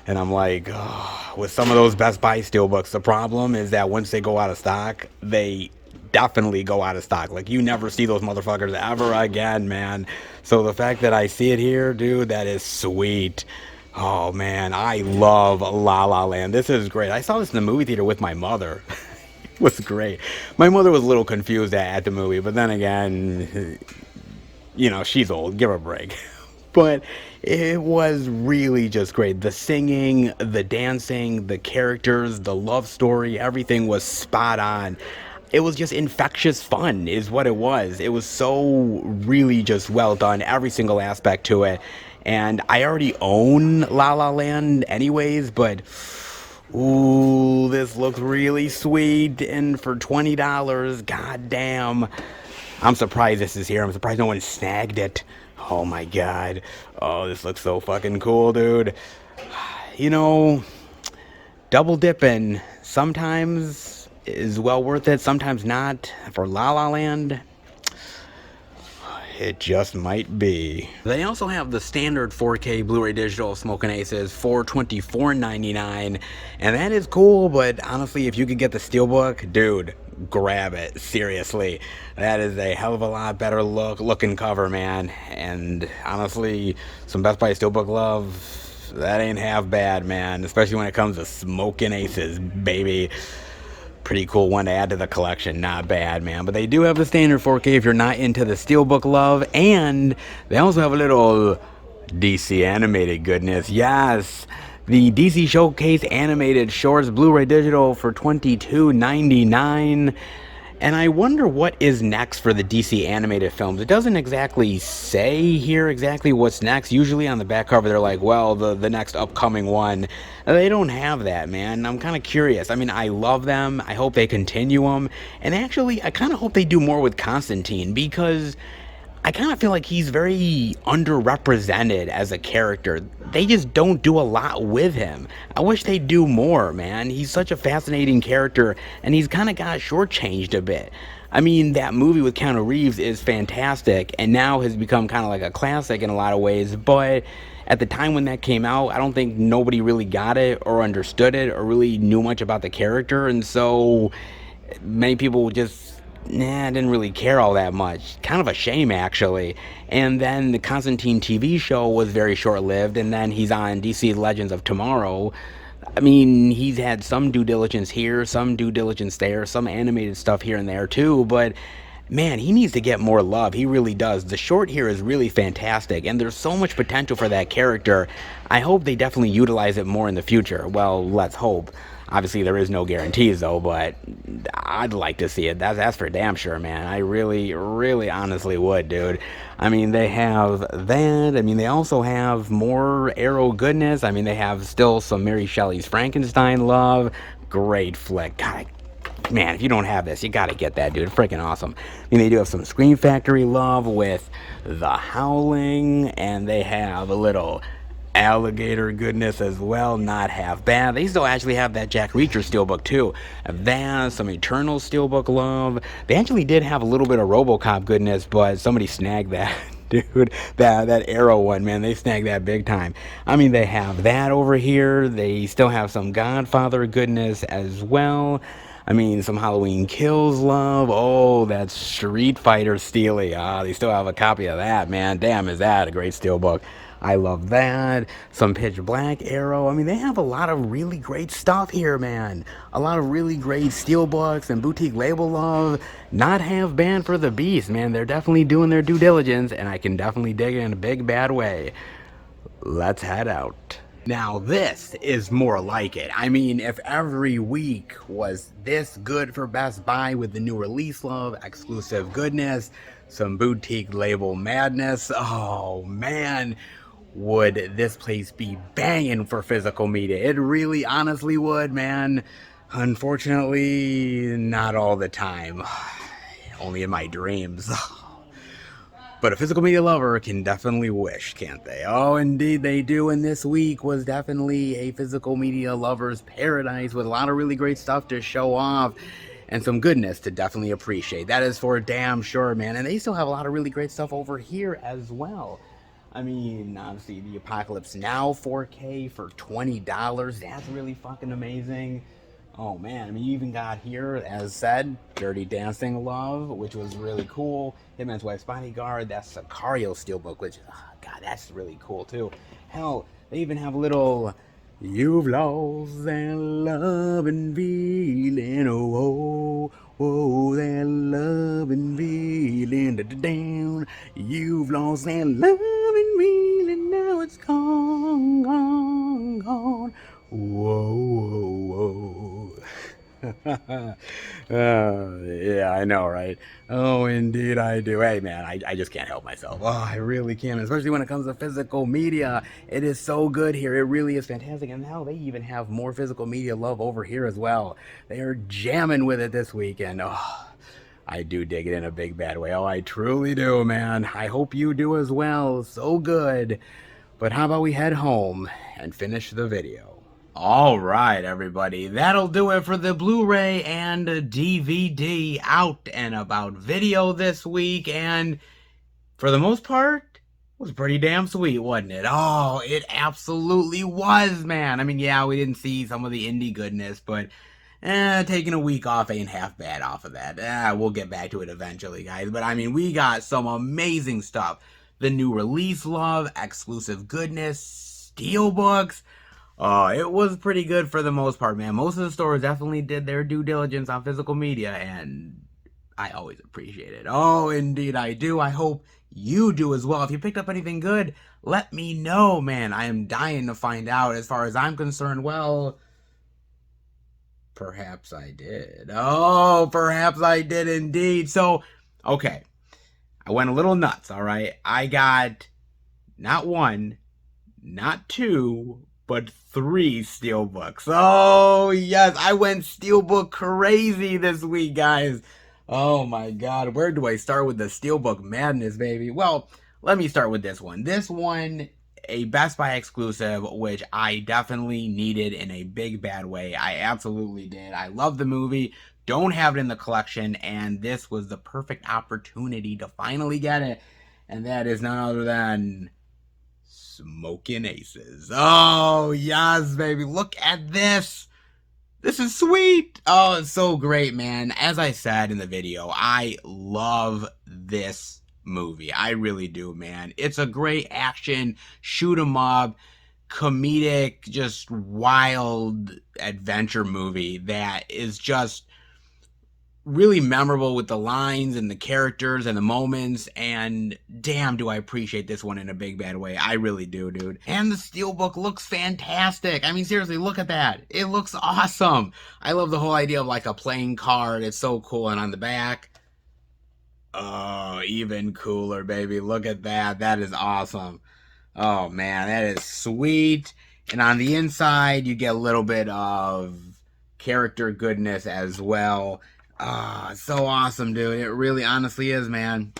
And I'm like, oh, with some of those Best Buy Steelbooks, the problem is that once they go out of stock, they definitely go out of stock. Like, you never see those motherfuckers ever again, man. So the fact that I see it here, dude, that is sweet. Oh, man, I love La La Land. This is great. I saw this in the movie theater with my mother. It was great. My mother was a little confused at the movie, but then again, you know, she's old. Give her a break. But it was really just great. The singing, the dancing, the characters, the love story, everything was spot on. It was just infectious fun is what it was. It was so really just well done, every single aspect to it. And I already own La La Land anyways, but ooh, this looks really sweet. And for $20, goddamn, I'm surprised this is here. I'm surprised no one snagged it. Oh my god. Oh, this looks so fucking cool, dude. You know, double dipping sometimes is well worth it, sometimes not. For La La Land, it just might be. They also have the standard 4K Blu-ray digital Smokin' Aces for $24.99, and that is cool, but honestly, if you could get the Steelbook, dude, grab it. Seriously, that is a hell of a lot better looking cover, man. And honestly, some Best Buy Steelbook love, that ain't half bad, man, especially when it comes to Smokin' Aces, baby. pretty cool one to add to the collection. Not bad, man. But they do have the standard 4K if you're not into the Steelbook love. And they also have a little DC animated goodness. Yes, the DC Showcase Animated Shorts Blu-ray Digital for $22.99. And I wonder what is next for the DC animated films. It doesn't exactly say here exactly what's next. Usually on the back cover they're like, well, the next upcoming one. They don't have that, man. I'm kind of curious. I mean, I love them. I hope they continue them. And actually, I kind of hope they do more with Constantine, because I kind of feel like he's very underrepresented as a character. They just don't do a lot with him. I wish they'd do more, man. He's such a fascinating character, and he's kind of got shortchanged a bit. I mean, that movie with Keanu Reeves is fantastic, and now has become kind of like a classic in a lot of ways, but at the time when that came out, I don't think nobody really got it or understood it or really knew much about the character, and so many people just didn't really care all that much. Kind of a shame, actually. And then the Constantine TV show was very short-lived, and then he's on DC Legends of Tomorrow. I mean, he's had some due diligence here, some due diligence there, some animated stuff here and there too, but man, he needs to get more love. He really does. The short here is really fantastic, and there's so much potential for that character. I hope they definitely utilize it more in the future. Well, let's hope. Obviously, there is no guarantees, though, but I'd like to see it. That's for damn sure, man. I really, really honestly would, dude. I mean, they have that. I mean, they also have more Arrow goodness. I mean, they have still some Mary Shelley's Frankenstein love. Great flick. God, man, if you don't have this, you gotta get that, dude. Freaking awesome. I mean, they do have some Scream Factory love with The Howling, and they have a little alligator goodness as well. Not half bad. They still actually have that Jack Reacher Steelbook too. That, some Eternal Steelbook love. They actually did have a little bit of RoboCop goodness, but somebody snagged that. Dude, that Arrow one, man, they snagged that big time. I mean, they have that over here. They still have some Godfather goodness as well. I mean, some Halloween Kills love. Oh, that's Street Fighter Steely. They still have a copy of that, man. Damn, is that a great Steelbook. I love that. Some Pitch Black Arrow. I mean, they have a lot of really great stuff here, man. A lot of really great Steelbooks and boutique label love. Not half bad for the beast, man. They're definitely doing their due diligence, and I can definitely dig it in a big, bad way. Let's head out. Now, this is more like it. I mean, if every week was this good for Best Buy with the new release love, exclusive goodness, some boutique label madness, oh man, would this place be banging for physical media. It really honestly would, man. Unfortunately, not all the time. Only in my dreams. But a physical media lover can definitely wish, can't they? Oh, indeed they do. And this week was definitely a physical media lover's paradise with a lot of really great stuff to show off and some goodness to definitely appreciate. That is for damn sure, man. And they still have a lot of really great stuff over here as well. I mean, obviously the Apocalypse Now 4K for $20. That's really fucking amazing. Oh man, I mean, you even got here, as said, Dirty Dancing Love, which was really cool. Hitman's Wife's Bodyguard, that's Sicario Steelbook, which, God, that's really cool too. Hell, they even have a little, you've lost that love and feeling, oh, that love and feeling, down. You've lost that love and feeling, now it's gone, gone, gone. Whoa. Yeah, I know, right? Oh, indeed I do. Hey, man, I just can't help myself. Oh, I really can't, especially when it comes to physical media. It is so good here. It really is fantastic. And now they even have more physical media love over here as well. They are jamming with it this weekend. Oh, I do dig it in a big bad way. Oh, I truly do, man. I hope you do as well. So good. But how about we head home and finish the video? All right, everybody, that'll do it for the Blu-ray and DVD out and about video this week, and for the most part, it was pretty damn sweet, wasn't it? Oh, it absolutely was, man. I mean, yeah, we didn't see some of the indie goodness, but taking a week off ain't half bad off of that. We'll get back to it eventually, guys, but I mean, we got some amazing stuff. The new release love, exclusive goodness, steelbooks. It was pretty good for the most part, man. Most of the stores definitely did their due diligence on physical media, and I always appreciate it. Oh, indeed I do. I hope you do as well. If you picked up anything good, let me know, man. I am dying to find out. As far as I'm concerned, well, perhaps I did. Oh, perhaps I did indeed. So, okay. I went a little nuts, all right? I got not one, not two, but three Steelbooks. Oh, yes, I went Steelbook crazy this week, guys. Oh my god, where do I start with the Steelbook madness, baby? Well, let me start with this one. This one, a Best Buy exclusive, which I definitely needed in a big bad way. I absolutely did. I love the movie, don't have it in the collection, and this was the perfect opportunity to finally get it. And that is none other than Smoking Aces. Oh, yes, baby. Look at this. This is sweet. Oh, it's so great, man. As I said in the video, I love this movie. I really do, man. It's a great action, shoot 'em up, comedic, just wild adventure movie that is just really memorable with the lines and the characters and the moments, and damn do I appreciate this one in a big bad way. I really do, dude. And the Steelbook looks fantastic. I mean, seriously, look at that. It looks awesome. I love the whole idea of like a playing card. It's so cool. And on the back, oh, even cooler, baby. Look at that. That is awesome. Oh man, that is sweet. And on the inside, you get a little bit of character goodness as well. So awesome, dude. It really honestly is, man.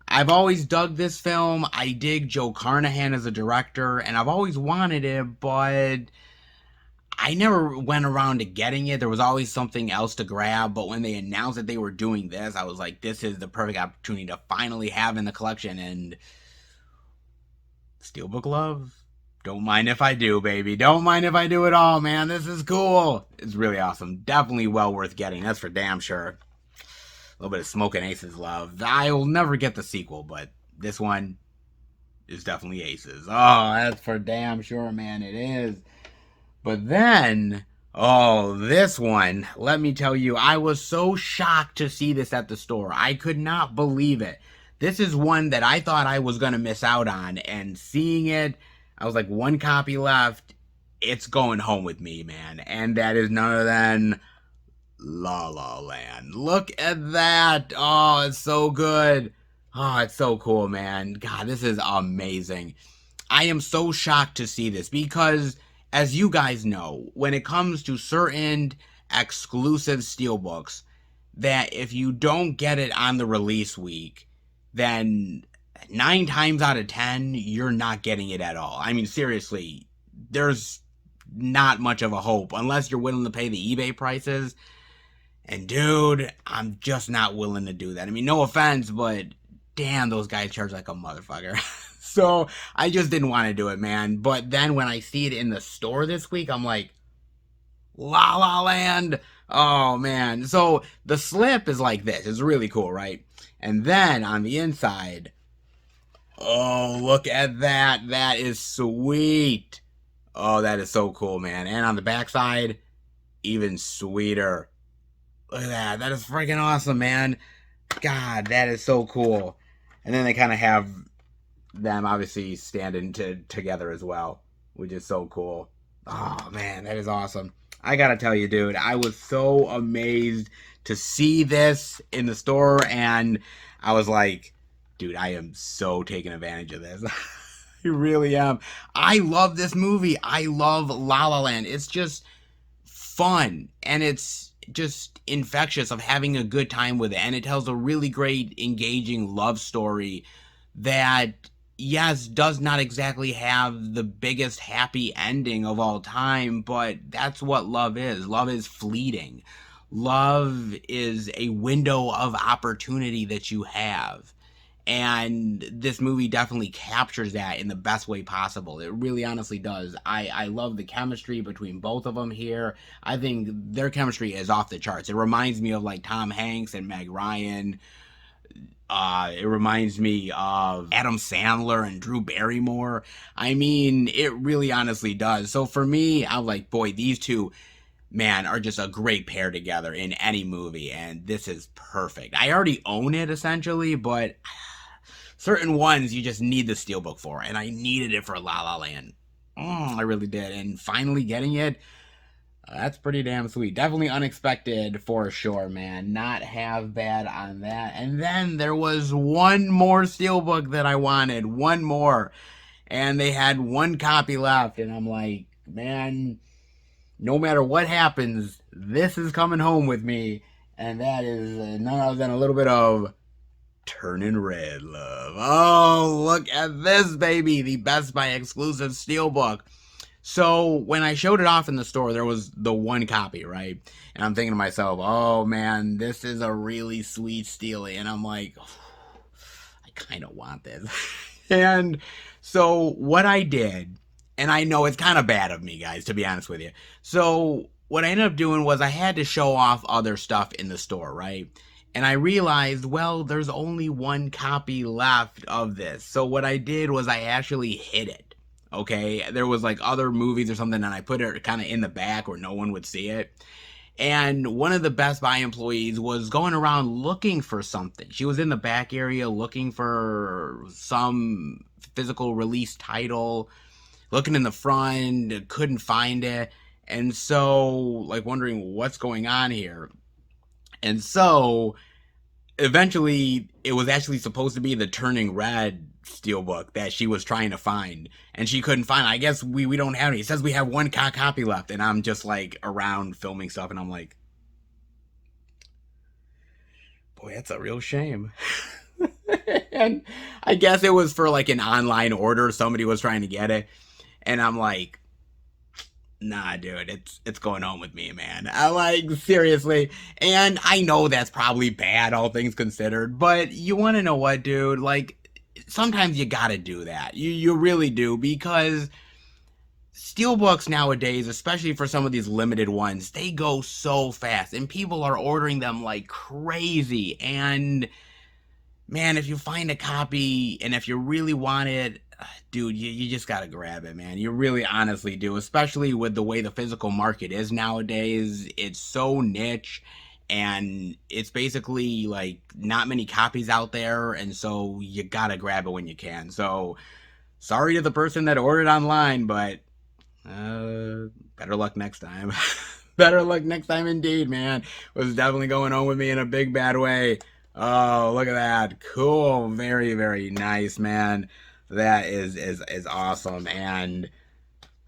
I've always dug this film. I dig Joe Carnahan as a director, and I've always wanted it, but I never went around to getting it. There was always something else to grab, but when they announced that they were doing this, I was like, this is the perfect opportunity to finally have in the collection. And Steelbook love? Don't mind if I do, baby. Don't mind if I do at all, man. This is cool. It's really awesome. Definitely well worth getting. That's for damn sure. A little bit of Smoking Aces love. I will never get the sequel, but this one is definitely Aces. Oh, that's for damn sure, man. It is. But then, oh, this one. Let me tell you, I was so shocked to see this at the store. I could not believe it. This is one that I thought I was going to miss out on, and seeing it, I was like, one copy left. It's going home with me, man. And that is none other than La La Land. Look at that. Oh, it's so good. Oh, it's so cool, man. God, this is amazing. I am so shocked to see this because, as you guys know, when it comes to certain exclusive Steelbooks, that if you don't get it on the release week, then 9 times out of 10, you're not getting it at all. I mean, seriously, there's not much of a hope unless you're willing to pay the eBay prices. And dude, I'm just not willing to do that. I mean, no offense, but damn, those guys charge like a motherfucker. So I just didn't want to do it, man. But then when I see it in the store this week, I'm like, La La Land. Oh, man. So the slip is like this. It's really cool, right? And then on the inside, oh, look at that. That is sweet. Oh, that is so cool, man. And on the backside, even sweeter. Look at that. That is freaking awesome, man. God, that is so cool. And then they kind of have them obviously standing together as well, which is so cool. Oh, man, that is awesome. I gotta tell you, dude, I was so amazed to see this in the store, and I was like, dude, I am so taking advantage of this. I really am. I love this movie. I love La La Land. It's just fun, and it's just infectious of having a good time with it, and it tells a really great, engaging love story that, yes, does not exactly have the biggest happy ending of all time, but that's what love is. Love is fleeting. Love is a window of opportunity that you have. And this movie definitely captures that in the best way possible. It really honestly does. I love the chemistry between both of them here. I think their chemistry is off the charts. It reminds me of like Tom Hanks and Meg Ryan. It reminds me of Adam Sandler and Drew Barrymore. I mean, it really honestly does. So for me, I'm like, boy, these two, man, are just a great pair together in any movie, and this is perfect. I already own it essentially, but certain ones you just need the Steelbook for, and I needed it for La La Land. I really did, and finally getting it, that's pretty damn sweet. Definitely unexpected for sure, man. Not have bad on that. And then there was one more Steelbook that I wanted, one more, and they had one copy left, and I'm like, man, no matter what happens, this is coming home with me, and that is none other than a little bit of Turning Red, love. Oh, look at this, baby, the Best Buy exclusive Steelbook. So when I showed it off in the store, there was the one copy, right? And I'm thinking to myself, oh man, this is a really sweet Steely. And I'm like, oh, I kind of want this. And so what I did, and I know it's kind of bad of me, guys, to be honest with you. So what I ended up doing was I had to show off other stuff in the store, right? And I realized, well, there's only one copy left of this. So what I did was I actually hid it. Okay, there was like other movies or something, and I put it kind of in the back where no one would see it. And one of the Best Buy employees was going around looking for something. She was in the back area looking for some physical release title, looking in the front, couldn't find it. And so, like, wondering what's going on here. And so, eventually, it was actually supposed to be the Turning Red Steelbook that she was trying to find, and she couldn't find it. I guess we don't have any. It says we have one copy left, and I'm just like around filming stuff, and I'm like, boy, that's a real shame. And I guess it was for like an online order. Somebody was trying to get it, and I'm like, nah, dude, it's going home with me, man. I like, seriously. And I know that's probably bad, all things considered, but you want to know what, dude? Like, sometimes you gotta do that. You really do, because Steelbooks nowadays, especially for some of these limited ones, they go so fast, and people are ordering them like crazy. And man, if you find a copy, and if you really want it, dude, you just gotta grab it, man. You really honestly do, especially with the way the physical market is nowadays. It's so niche, and it's basically like not many copies out there, and so you gotta grab it when you can. So sorry to the person that ordered online, but better luck next time. Better luck next time indeed, man. It was definitely going on with me in a big bad way. Oh, look at that. Cool. Very, very nice, man. That is awesome. And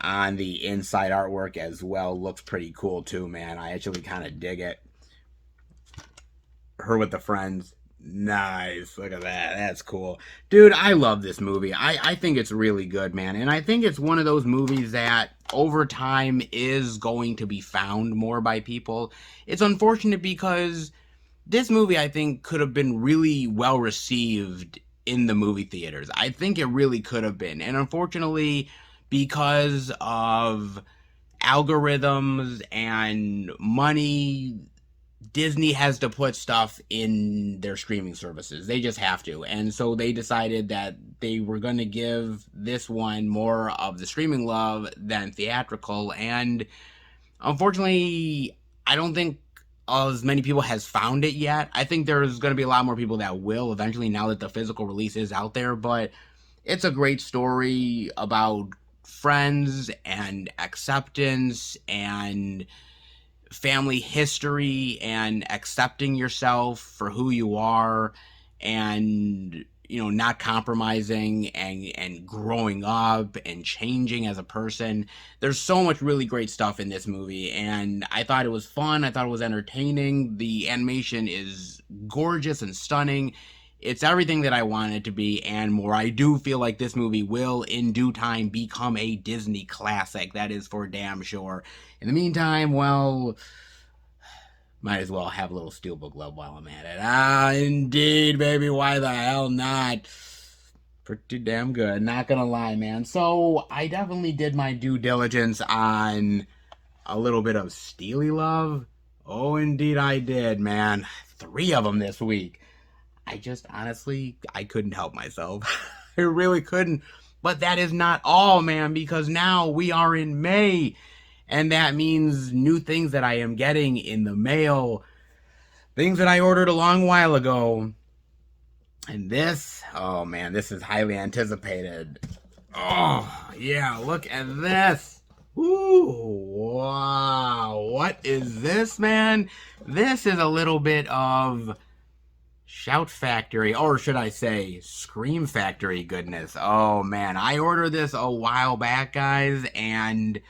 on the inside artwork as well, looks pretty cool too, man. I actually kind of dig it. Her with the friends. Nice. Look at that. That's cool. Dude, I love this movie. I think it's really good, man. And I think it's one of those movies that over time is going to be found more by people. It's unfortunate because this movie, I think, could have been really well received in the movie theaters. I think it really could have been. And unfortunately, because of algorithms and money, Disney has to put stuff in their streaming services. They just have to. And so they decided that they were going to give this one more of the streaming love than theatrical. And unfortunately, I don't think as many people has found it yet. I think there's going to be a lot more people that will eventually now that the physical release is out there. But it's a great story about friends and acceptance and family history and accepting yourself for who you are, and not compromising and growing up and changing as a person. There's so much really great stuff in this movie, and I thought it was fun. I thought it was entertaining. The animation is gorgeous and stunning. It's everything that I wanted it to be and more. I do feel like this movie will, in due time, become a Disney classic. That is for damn sure. In the meantime, well, might as well have a little Steelbook love while I'm at it. Ah, indeed, baby. Why the hell not? Pretty damn good. Not gonna lie, man. So, I definitely did my due diligence on a little bit of Steely love. Oh, indeed I did, man. 3 of them this week. I just honestly, I couldn't help myself. I really couldn't. But that is not all, man, because now we are in May. And that means new things that I am getting in the mail. Things that I ordered a long while ago. And this, oh man, this is highly anticipated. Oh, yeah, look at this. Ooh, wow. What is this, man? This is a little bit of Shout Factory, or should I say Scream Factory goodness. Oh man, I ordered this a while back, guys, and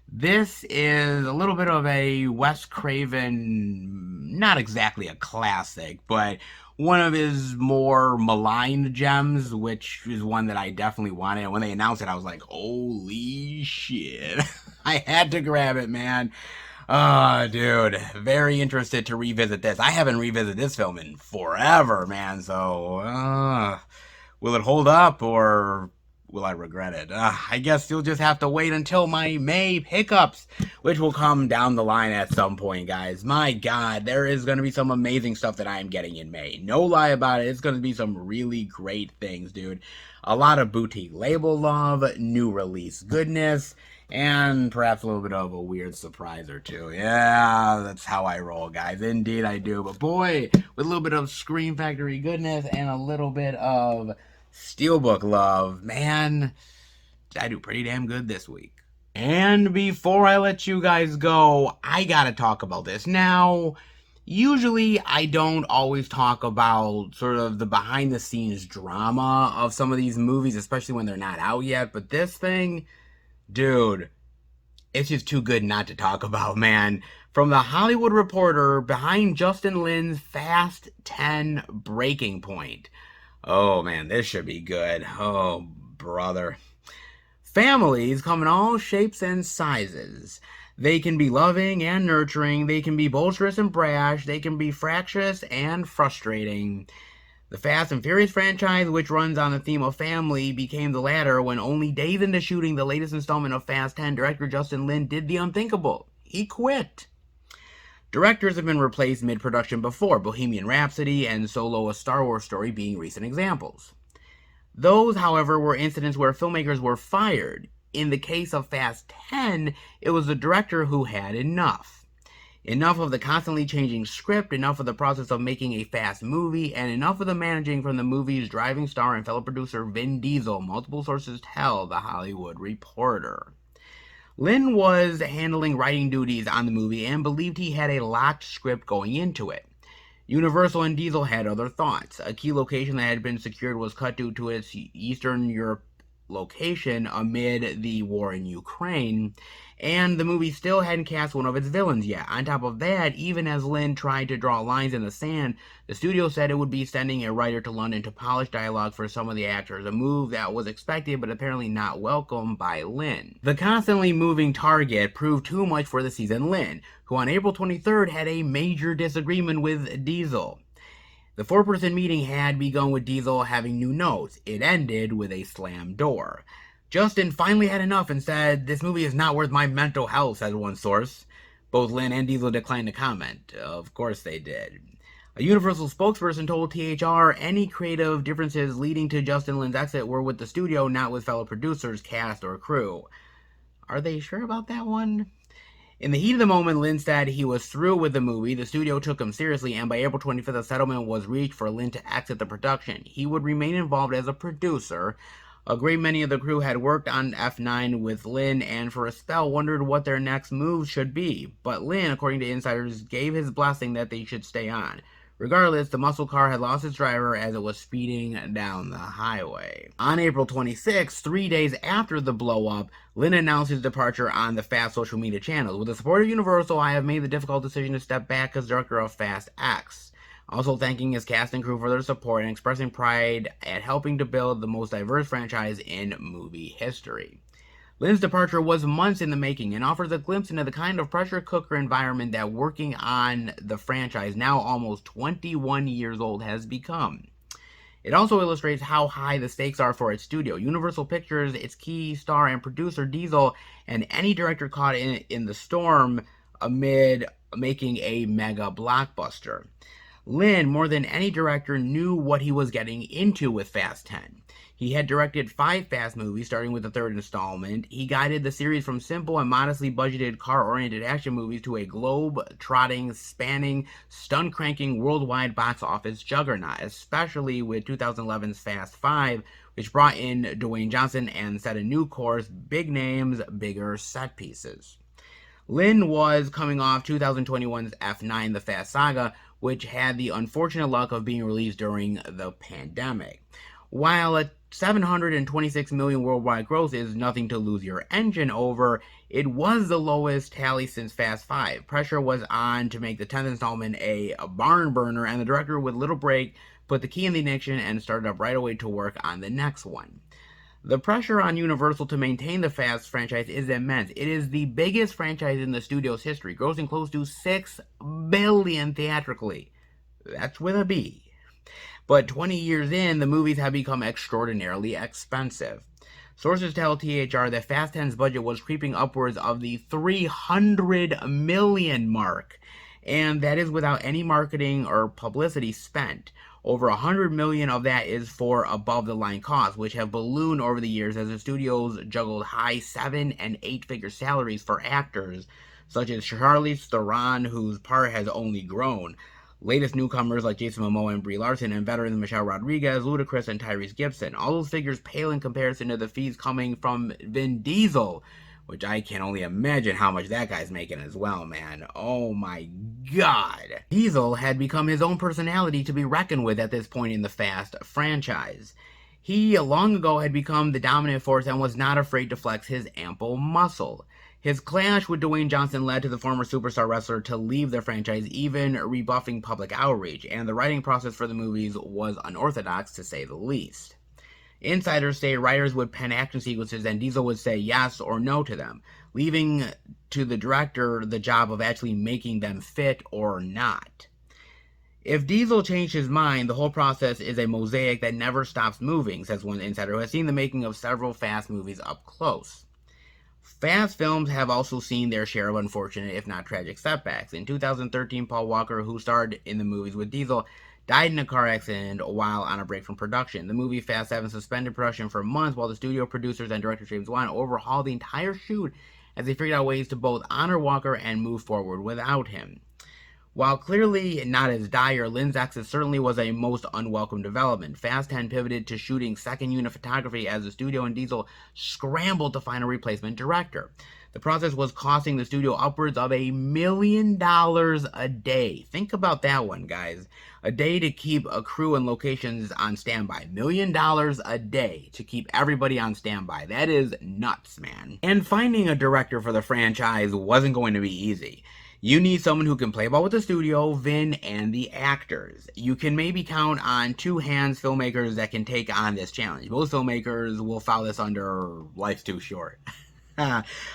this is a little bit of a Wes Craven, not exactly a classic, but one of his more maligned gems, which is one that I definitely wanted. And when they announced it, I was like, holy shit. I had to grab it, man. Oh, dude, very interested to revisit this. I haven't revisited this film in forever, man, so, will it hold up, or will I regret it? I guess you'll just have to wait until my May pickups, which will come down the line at some point, guys. My God, there is going to be some amazing stuff that I am getting in May. No lie about it. It's going to be some really great things, dude. A lot of boutique label love, new release goodness, and perhaps a little bit of a weird surprise or two. Yeah, that's how I roll, guys. Indeed, I do. But boy, with a little bit of Scream Factory goodness and a little bit of Steelbook love, man, I do pretty damn good this week. And before I let you guys go, I gotta talk about this. Now, usually I don't always talk about sort of the behind-the-scenes drama of some of these movies, especially when they're not out yet. But this thing, dude, it's just too good not to talk about, man. From The Hollywood Reporter, behind Justin Lin's Fast 10 Breaking Point. Oh, man, this should be good. Oh, brother. Families come in all shapes and sizes. They can be loving and nurturing. They can be boisterous and brash. They can be fractious and frustrating. The Fast and Furious franchise, which runs on the theme of family, became the latter when only days into shooting the latest installment of Fast 10, director Justin Lin did the unthinkable. He quit. Directors have been replaced mid-production before, Bohemian Rhapsody and Solo: A Star Wars Story being recent examples. Those, however, were incidents where filmmakers were fired. In the case of Fast 10, it was the director who had enough. Enough of the constantly changing script, enough of the process of making a fast movie, and enough of the managing from the movie's driving star and fellow producer Vin Diesel, multiple sources tell The Hollywood Reporter. Lin was handling writing duties on the movie and believed he had a locked script going into it. Universal and Diesel had other thoughts. A key location that had been secured was cut due to its Eastern Europe location amid the war in Ukraine, and the movie still hadn't cast one of its villains yet. On top of that, even as Lin tried to draw lines in the sand, the studio said it would be sending a writer to London to polish dialogue for some of the actors, a move that was expected but apparently not welcome by Lin. The constantly moving target proved too much for the seasoned Lin, who on April 23rd had a major disagreement with Diesel. The four-person meeting had begun with Diesel having new notes. It ended with a slammed door. Justin finally had enough and said, "This movie is not worth my mental health," said one source. Both Lin and Diesel declined to comment. Of course they did. A Universal spokesperson told THR any creative differences leading to Justin Lin's exit were with the studio, not with fellow producers, cast, or crew. Are they sure about that one? In the heat of the moment, Lin said he was through with the movie. The studio took him seriously, and by April 25th, a settlement was reached for Lin to exit the production. He would remain involved as a producer. A great many of the crew had worked on F9 with Lin, and for a spell wondered what their next moves should be. But Lin, according to insiders, gave his blessing that they should stay on. Regardless, the muscle car had lost its driver as it was speeding down the highway. On April 26, 3 days after the blow-up, Lin announced his departure on the Fast social media channels. With the support of Universal, I have made the difficult decision to step back as director of Fast X. Also thanking his cast and crew for their support and expressing pride at helping to build the most diverse franchise in movie history. Lin's departure was months in the making and offers a glimpse into the kind of pressure cooker environment that working on the franchise, now almost 21 years old, has become. It also illustrates how high the stakes are for its studio. Universal Pictures, its key star and producer Diesel, and any director caught in the storm amid making a mega blockbuster. Lin, more than any director, knew what he was getting into with Fast 10. He had directed 5 Fast movies, starting with the third installment. He guided the series from simple and modestly budgeted car-oriented action movies to a globe-trotting, spanning, stunt-cranking worldwide box office juggernaut, especially with 2011's Fast 5, which brought in Dwayne Johnson and set a new course: big names, bigger set pieces. Lin was coming off 2021's F9, The Fast Saga, which had the unfortunate luck of being released during the pandemic. While a 726 million worldwide gross is nothing to lose your engine over, it was the lowest tally since Fast 5. Pressure was on to make the 10th installment a barn burner, and the director, with little break, put the key in the ignition and started up right away to work on the next one. The pressure on Universal to maintain the Fast franchise is immense. It is the biggest franchise in the studio's history, grossing close to $6 billion theatrically. That's with a B. But 20 years in, the movies have become extraordinarily expensive. Sources tell THR that Fast 10's budget was creeping upwards of the $300 million mark, and that is without any marketing or publicity spent. Over $100 million of that is for above-the-line costs, which have ballooned over the years as the studios juggled high 7- and 8-figure salaries for actors such as Charlize Theron, whose part has only grown. Latest newcomers like Jason Momoa and Brie Larson, and veterans Michelle Rodriguez, Ludacris, and Tyrese Gibson. All those figures pale in comparison to the fees coming from Vin Diesel, which I can only imagine how much that guy's making as well, man. Oh my god. Diesel had become his own personality to be reckoned with at this point in the Fast franchise. He long ago had become the dominant force and was not afraid to flex his ample muscle. His clash with Dwayne Johnson led to the former superstar wrestler to leave the franchise, even rebuffing public outreach, and the writing process for the movies was unorthodox, to say the least. Insiders say writers would pen action sequences and Diesel would say yes or no to them, leaving to the director the job of actually making them fit or not. If Diesel changed his mind, the whole process is a mosaic that never stops moving, says one insider who has seen the making of several Fast movies up close. Fast films have also seen their share of unfortunate, if not tragic, setbacks. In 2013, Paul Walker, who starred in the movies with Diesel, died in a car accident while on a break from production. The movie Fast 7 suspended production for months while the studio producers and director James Wan overhauled the entire shoot as they figured out ways to both honor Walker and move forward without him. While clearly not as dire, Lin's exit certainly was a most unwelcome development. Fast 10 pivoted to shooting second unit photography as the studio and Diesel scrambled to find a replacement director. The process was costing the studio upwards of $1 million a day. Think about that one, guys. A day to keep a crew and locations on standby. $1 million a day to keep everybody on standby. That is nuts, man. And finding a director for the franchise wasn't going to be easy. You need someone who can play ball with the studio, Vin, and the actors. You can maybe count on 2 hands filmmakers that can take on this challenge. Most filmmakers will file this under life's too short.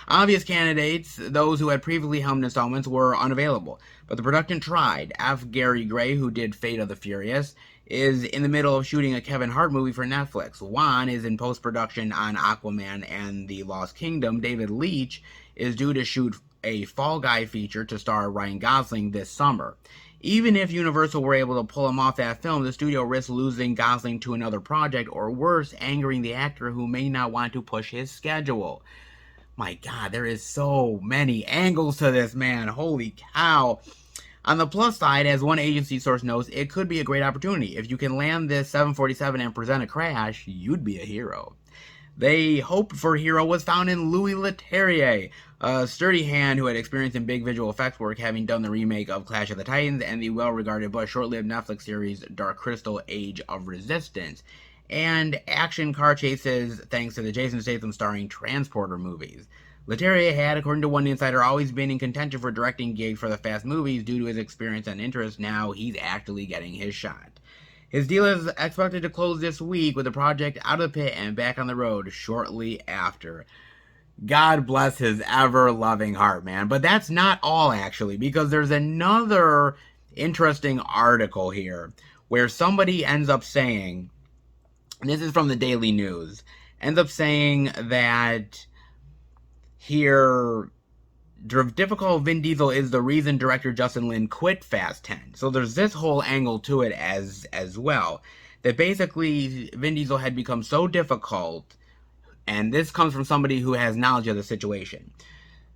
Obvious candidates, those who had previously helmed installments, were unavailable, but the production tried. F. Gary Gray, who did Fate of the Furious, is in the middle of shooting a Kevin Hart movie for Netflix. Juan is in post-production on Aquaman and the Lost Kingdom. David Leitch is due to shoot a Fall Guy feature to star Ryan Gosling this summer. Even if Universal were able to pull him off that film, the studio risks losing Gosling to another project, or worse, angering the actor who may not want to push his schedule. My god, there is so many angles to this, man. Holy cow. On the plus side, as one agency source notes, it could be a great opportunity. If you can land this 747 and present a crash, you'd be a hero. They hoped for a hero was found in Louis Leterrier, a sturdy hand who had experience in big visual effects work, having done the remake of Clash of the Titans and the well-regarded but short-lived Netflix series Dark Crystal: Age of Resistance, and action car chases thanks to the Jason Statham starring Transporter movies. Leterrier had, according to one insider, always been in contention for directing gigs for the Fast movies due to his experience and interest. Now he's actually getting his shot. His deal is expected to close this week, with the project out of the pit and back on the road shortly after. God bless his ever-loving heart, man. But that's not all, actually, because there's another interesting article here where somebody ends up saying, and this is from the Daily News, ends up saying that here difficult Vin Diesel is the reason director Justin Lin quit Fast 10. So there's this whole angle to it as well. That basically Vin Diesel had become so difficult, and this comes from somebody who has knowledge of the situation.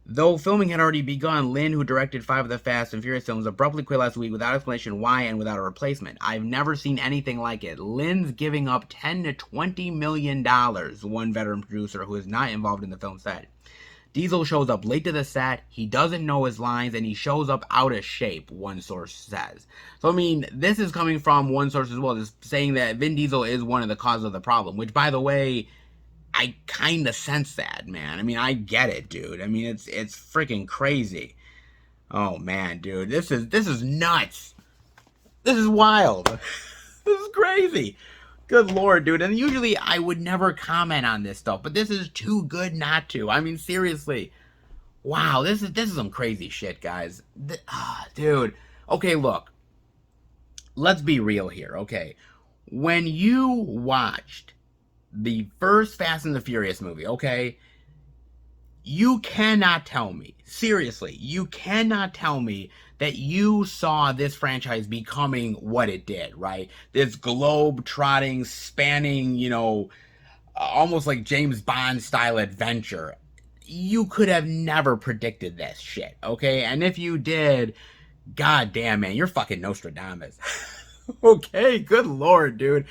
Though filming had already begun, Lin, who directed 5 of the Fast and Furious films, abruptly quit last week without explanation why and without a replacement. I've never seen anything like it. Lin's giving up $10 to $20 million, one veteran producer who is not involved in the film said. Diesel shows up late to the set, he doesn't know his lines, and he shows up out of shape, one source says. So, I mean, this is coming from one source as well, just saying that Vin Diesel is one of the causes of the problem, which, by the way, I kind of sense that, man. I mean, I get it, dude. I mean, it's freaking crazy. Oh, man, dude. This is nuts. This is wild. This is crazy. Good Lord, dude. And usually I would never comment on this stuff, but this is too good not to. I mean, seriously. Wow, this is some crazy shit, guys. Dude. Okay, look. Let's be real here, okay? When you watched the first Fast and the Furious movie, okay? You cannot tell me, seriously, you cannot tell me that you saw this franchise becoming what it did, right? This globe-trotting, spanning, almost like James Bond style adventure. You could have never predicted this shit, okay? And if you did, goddamn, man, you're fucking Nostradamus. Okay, good Lord, dude.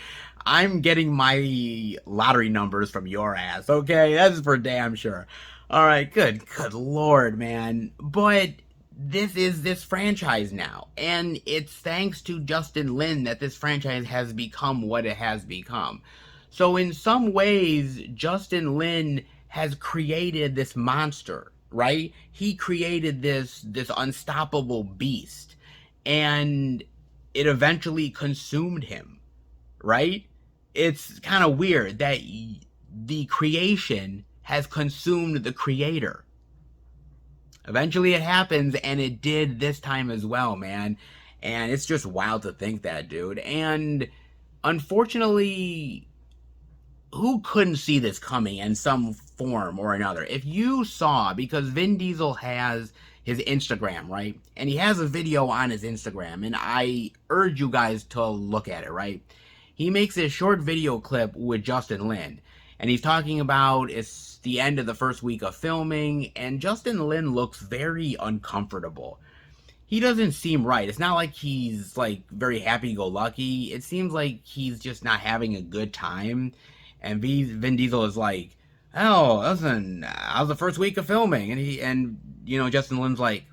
I'm getting my lottery numbers from your ass, okay? That's for damn sure. Alright, good Lord, man. But this is this franchise now. And it's thanks to Justin Lin that this franchise has become what it has become. So in some ways, Justin Lin has created this monster, right? He created this unstoppable beast. And it eventually consumed him, right? It's kind of weird that the creation has consumed the creator. Eventually it happens, and it did this time as well, man. And it's just wild to think that, dude. And unfortunately, who couldn't see this coming in some form or another? If you saw, because Vin Diesel has his Instagram, right? And he has a video on his Instagram, and I urge you guys to look at it, right? He makes a short video clip with Justin Lin, and he's talking about it's the end of the first week of filming, and Justin Lin looks very uncomfortable. He doesn't seem right. It's not like he's, like, very happy-go-lucky. It seems like he's just not having a good time, and Vin Diesel is like, oh, listen, how's the first week of filming? And Justin Lin's like,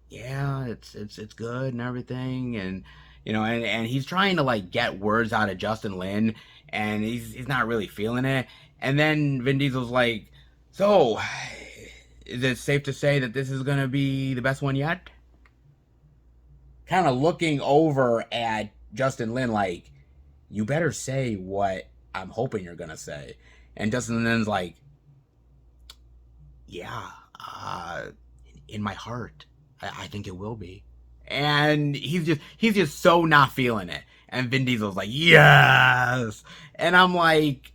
yeah, it's good and everything, and and he's trying to like get words out of Justin Lin, and he's not really feeling it. And then Vin Diesel's like, so, is it safe to say that this is gonna be the best one yet? Kind of looking over at Justin Lin like, you better say what I'm hoping you're gonna say. And Justin Lin's like, yeah, in my heart, I think it will be. And he's just so not feeling it. And Vin Diesel's like, yes! And I'm like,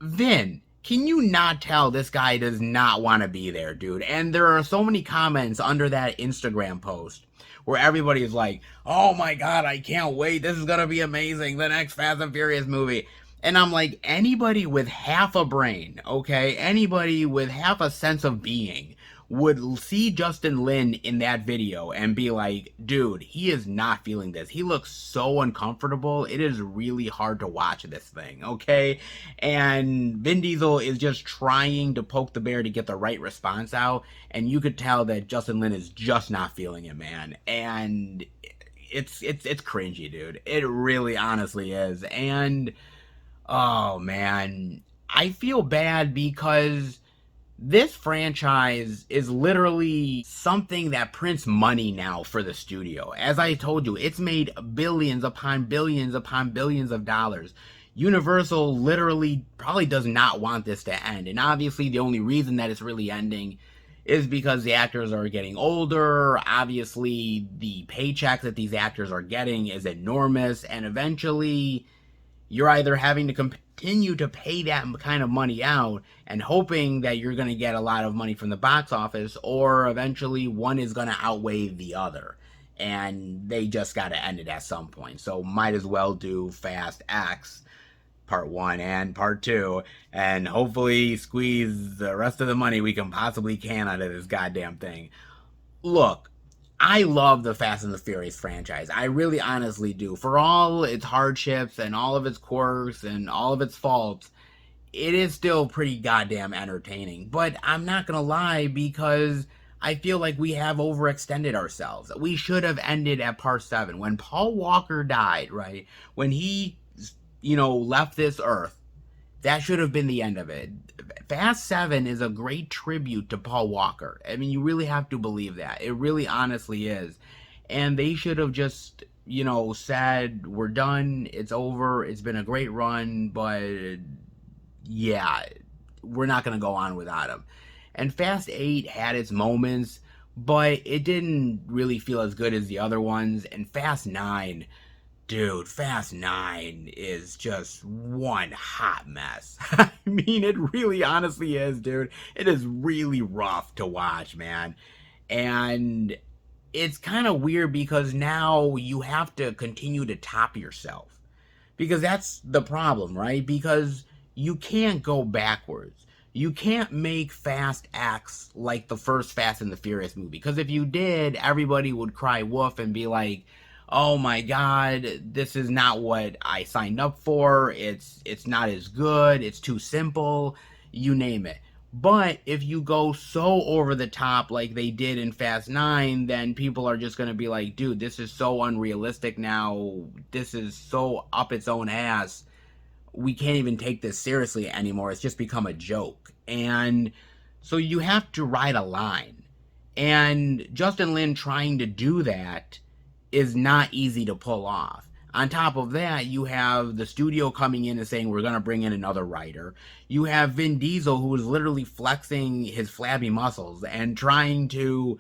Vin, can you not tell this guy does not want to be there, dude? And there are so many comments under that Instagram post where everybody is like, oh my god, I can't wait, this is gonna be amazing, the next Fast and Furious movie. And I'm like, anybody with half a brain, okay, anybody with half a sense of being would see Justin Lin in that video and be like, dude, he is not feeling this. He looks so uncomfortable. It is really hard to watch this thing, okay? And Vin Diesel is just trying to poke the bear to get the right response out, and you could tell that Justin Lin is just not feeling it, man. And it's cringy, dude. It really honestly is. And oh man, I feel bad because this franchise is literally something that prints money now for the studio. As I told you, it's made billions upon billions upon billions of dollars. Universal literally probably does not want this to end. And obviously the only reason that it's really ending is because the actors are getting older. Obviously the paychecks that these actors are getting is enormous. And eventually you're either having to continue to pay that kind of money out and hoping that you're going to get a lot of money from the box office, or eventually one is going to outweigh the other. And they just got to end it at some point. So might as well do Fast X Part 1 and Part 2, and hopefully squeeze the rest of the money we can possibly can out of this goddamn thing. Look, I love the Fast and the Furious franchise. I really honestly do. For all its hardships and all of its quirks and all of its faults, it is still pretty goddamn entertaining. But I'm not gonna lie, because I feel like we have overextended ourselves. We should have ended at Part 7. When Paul Walker died, right? When he, left this earth, that should have been the end of it. Fast 7 is a great tribute to Paul Walker. I mean, you really have to believe that. It really honestly is. And they should have just, said, we're done, it's over, it's been a great run, but yeah, we're not going to go on without him. And Fast 8 had its moments, but it didn't really feel as good as the other ones. And Fast 9, dude, Fast 9 is just one hot mess. I mean, it really honestly is, dude. It is really rough to watch, man. And it's kind of weird because now you have to continue to top yourself. Because that's the problem, right? Because you can't go backwards. You can't make Fast X like the first Fast and the Furious movie. Because if you did, everybody would cry woof and be like, oh my god, this is not what I signed up for. It's not as good. It's too simple. You name it. But if you go so over the top like they did in Fast 9, then people are just going to be like, dude, this is so unrealistic now. This is so up its own ass. We can't even take this seriously anymore. It's just become a joke. And so you have to ride a line. And Justin Lin trying to do that is not easy to pull off. On top of that, you have the studio coming in and saying, we're going to bring in another writer. You have Vin Diesel, who is literally flexing his flabby muscles and trying to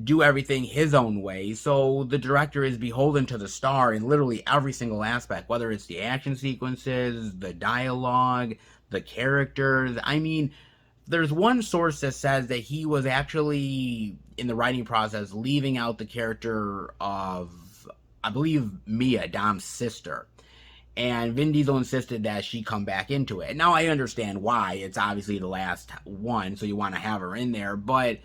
do everything his own way. So the director is beholden to the star in literally every single aspect, whether it's the action sequences, the dialogue, the characters. I mean, there's one source that says that he was actually, in the writing process, leaving out the character of, I believe, Mia, Dom's sister. And Vin Diesel insisted that she come back into it. Now, I understand why. It's obviously the last one, so you want to have her in there. But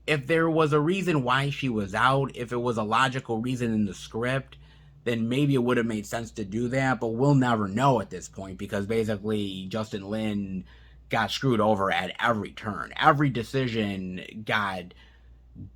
if there was a reason why she was out, if it was a logical reason in the script, then maybe it would have made sense to do that. But we'll never know at this point, because basically Justin Lin got screwed over at every turn. Every decision got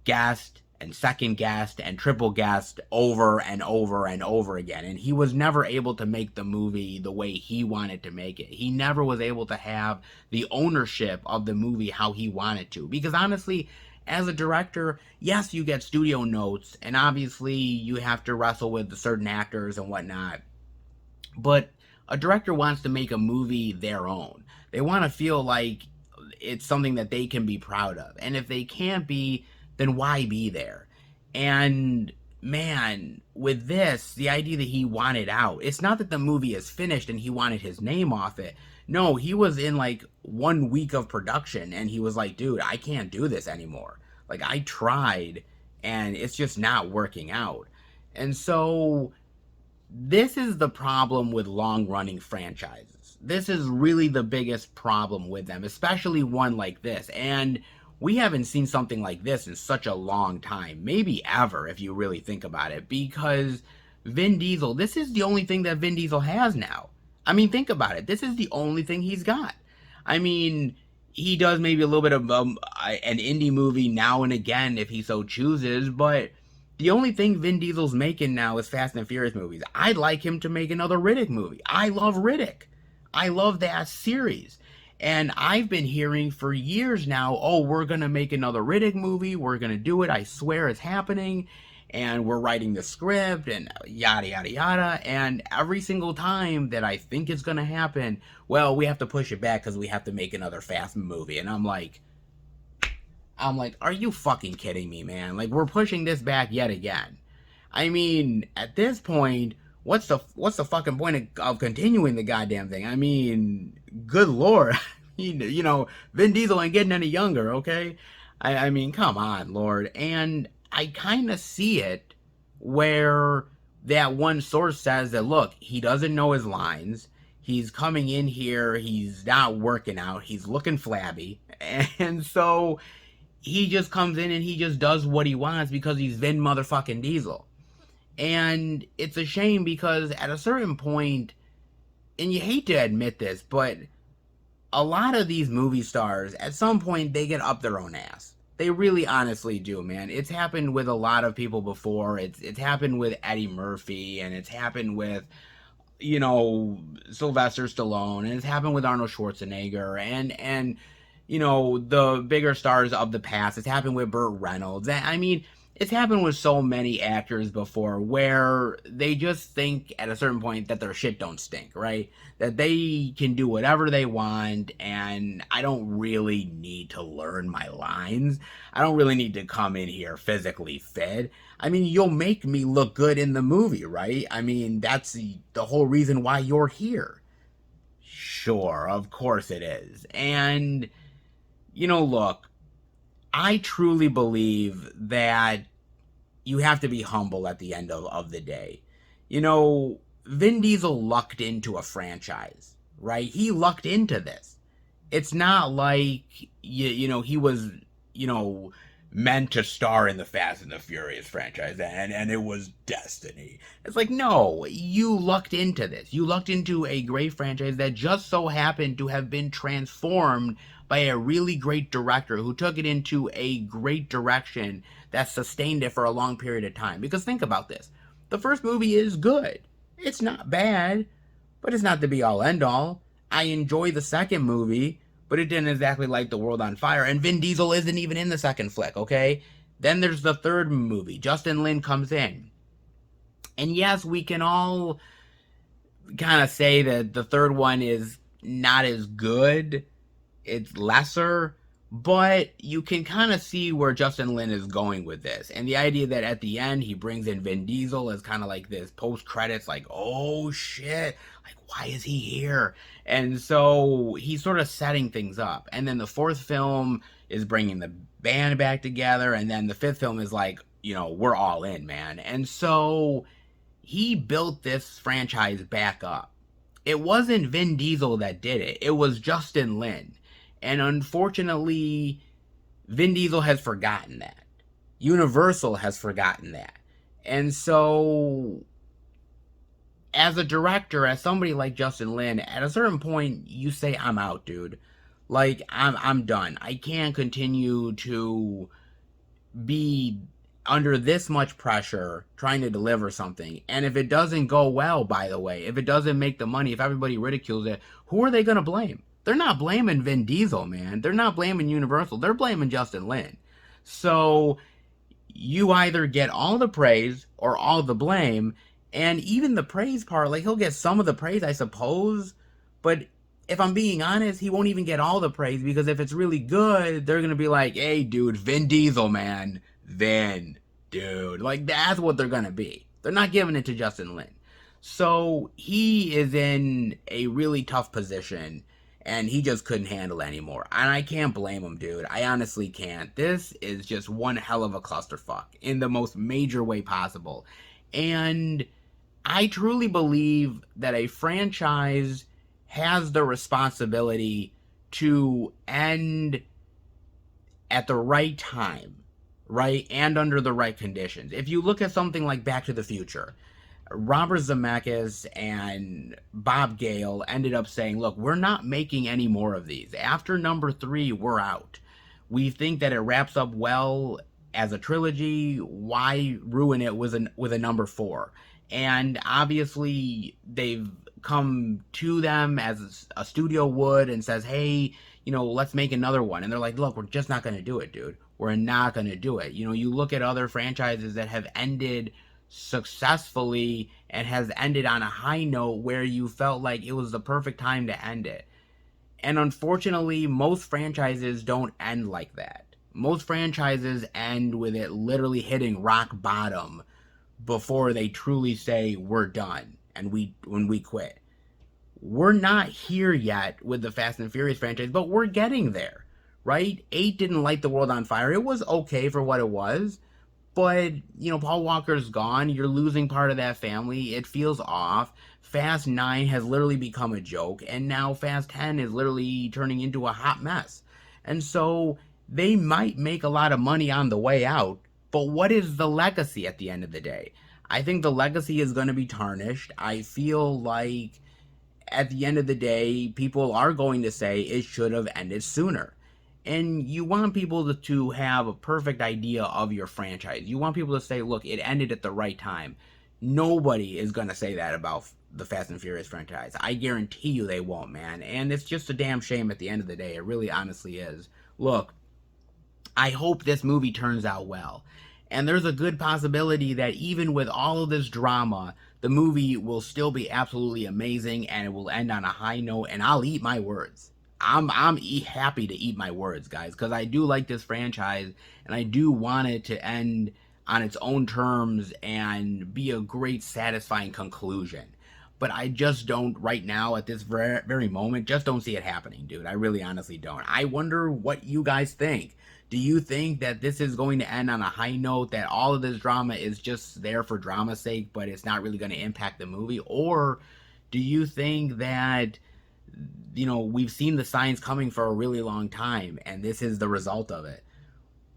guessed and second guessed and triple guessed over and over and over again. And he was never able to make the movie the way he wanted to make it. He never was able to have the ownership of the movie how he wanted to. Because honestly, as a director, yes, you get studio notes, and obviously you have to wrestle with the certain actors and whatnot. But a director wants to make a movie their own. They want to feel like it's something that they can be proud of. And if they can't be, then why be there? And man, with this, the idea that he wanted out, it's not that the movie is finished and he wanted his name off it. No, he was in like 1 week of production and he was like, dude, I can't do this anymore. Like, I tried and it's just not working out. And so this is the problem with long-running franchises. This is really the biggest problem with them, especially one like this. And we haven't seen something like this in such a long time, maybe ever, if you really think about it, because Vin Diesel, this is the only thing that Vin Diesel has now. I mean, think about it. This is the only thing he's got. I mean, he does maybe a little bit of an indie movie now and again if he so chooses, but the only thing Vin Diesel's making now is Fast and Furious movies. I'd like him to make another Riddick movie. I love Riddick. I love that series. And I've been hearing for years now, oh, we're going to make another Riddick movie. We're going to do it. I swear it's happening. And we're writing the script and yada, yada, yada. And every single time that I think it's going to happen, well, we have to push it back because we have to make another Fast movie. And I'm like, are you fucking kidding me, man? Like, we're pushing this back yet again. I mean, at this point, what's the fucking point of continuing the goddamn thing? I mean, good lord. Vin Diesel ain't getting any younger, okay? I mean, come on, Lord. And I kind of see it where that one source says that, look, he doesn't know his lines. He's coming in here, he's not working out, he's looking flabby. And so he just comes in and he just does what he wants because he's Vin motherfucking Diesel. And it's a shame because at a certain point, and you hate to admit this, but a lot of these movie stars, at some point, they get up their own ass. They really honestly do, man. It's happened with a lot of people before. It's happened with Eddie Murphy, and it's happened with, Sylvester Stallone, and it's happened with Arnold Schwarzenegger, and the bigger stars of the past. It's happened with Burt Reynolds. I mean, it's happened with so many actors before where they just think at a certain point that their shit don't stink, right? That they can do whatever they want, and I don't really need to learn my lines. I don't really need to come in here physically fit. I mean, you'll make me look good in the movie, right? I mean, that's the whole reason why you're here. Sure, of course it is. And, look, I truly believe that you have to be humble at the end of the day. Vin Diesel lucked into a franchise, right? He lucked into this. It's not like, he was, meant to star in the Fast and the Furious franchise and it was destiny. It's like, no, you lucked into this. You lucked into a great franchise that just so happened to have been transformed by a really great director who took it into a great direction that sustained it for a long period of time. Because think about this. The first movie is good. It's not bad, but it's not the be-all end-all. I enjoy the second movie, but it didn't exactly light the world on fire. And Vin Diesel isn't even in the second flick, okay? Then there's the third movie. Justin Lin comes in. And yes, we can all kind of say that the third one is not as good. It's lesser. But you can kind of see where Justin Lin is going with this. And the idea that at the end he brings in Vin Diesel as kind of like this post-credits, like, oh shit, like, why is he here? And so he's sort of setting things up. And then the fourth film is bringing the band back together. And then the fifth film is like, we're all in, man. And so he built this franchise back up. It wasn't Vin Diesel that did it. It was Justin Lin. And unfortunately, Vin Diesel has forgotten that. Universal has forgotten that. And so, as a director, as somebody like Justin Lin, at a certain point, you say, I'm out, dude. Like, I'm done. I can't continue to be under this much pressure trying to deliver something. And if it doesn't go well, by the way, if it doesn't make the money, if everybody ridicules it, who are they going to blame? They're not blaming Vin Diesel, man. They're not blaming Universal. They're blaming Justin Lin. So you either get all the praise or all the blame. And even the praise part, like, he'll get some of the praise, I suppose. But if I'm being honest, he won't even get all the praise, because if it's really good, they're going to be like, hey, dude, Vin Diesel, man. Vin, dude. Like, that's what they're going to be. They're not giving it to Justin Lin. So he is in a really tough position. And he just couldn't handle it anymore. And I can't blame him, dude. I honestly can't. This is just one hell of a clusterfuck in the most major way possible. And I truly believe that a franchise has the responsibility to end at the right time, right? And under the right conditions. If you look at something like Back to the Future, Robert Zemeckis and Bob Gale ended up saying, look, we're not making any more of these. After number 3, we're out. We think that it wraps up well as a trilogy. Why ruin it with a number 4? And obviously they've come to them as a studio would and says, hey, let's make another one. And they're like, look, we're just not going to do it, dude. We're not going to do it. You look at other franchises that have ended successfully and has ended on a high note where you felt like it was the perfect time to end it. And unfortunately, most franchises don't end like that. Most franchises end with it literally hitting rock bottom before they truly say we're done and when we quit. We're not here yet with the Fast and Furious franchise, but we're getting there, right? 8 didn't light the world on fire. It was okay for what it was, but, Paul Walker's gone. You're losing part of that family. It feels off. Fast 9 has literally become a joke, and now Fast 10 is literally turning into a hot mess. And so they might make a lot of money on the way out, but what is the legacy at the end of the day? I think the legacy is going to be tarnished. I feel like at the end of the day, people are going to say it should have ended sooner. And you want people to have a perfect idea of your franchise. You want people to say, look, it ended at the right time. Nobody is going to say that about the Fast and Furious franchise. I guarantee you they won't, man. And it's just a damn shame at the end of the day. It really honestly is. Look, I hope this movie turns out well. And there's a good possibility that even with all of this drama, the movie will still be absolutely amazing and it will end on a high note, and I'll eat my words. I'm happy to eat my words, guys, because I do like this franchise and I do want it to end on its own terms and be a great, satisfying conclusion. But I just don't, right now, at this very moment, just don't see it happening, dude. I really honestly don't. I wonder what you guys think. Do you think that this is going to end on a high note, that all of this drama is just there for drama's sake, but it's not really going to impact the movie? Or do you think that, we've seen the signs coming for a really long time, and this is the result of it?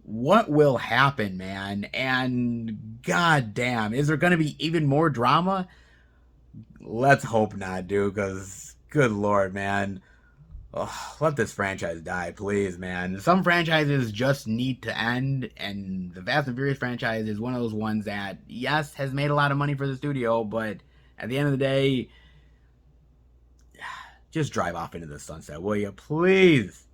What will happen, man? And goddamn, is there going to be even more drama? Let's hope not, dude, because good lord, man. Oh, let this franchise die, please, man. Some franchises just need to end, and the Fast and Furious franchise is one of those ones that, yes, has made a lot of money for the studio, but at the end of the day, just drive off into the sunset, will you? Please.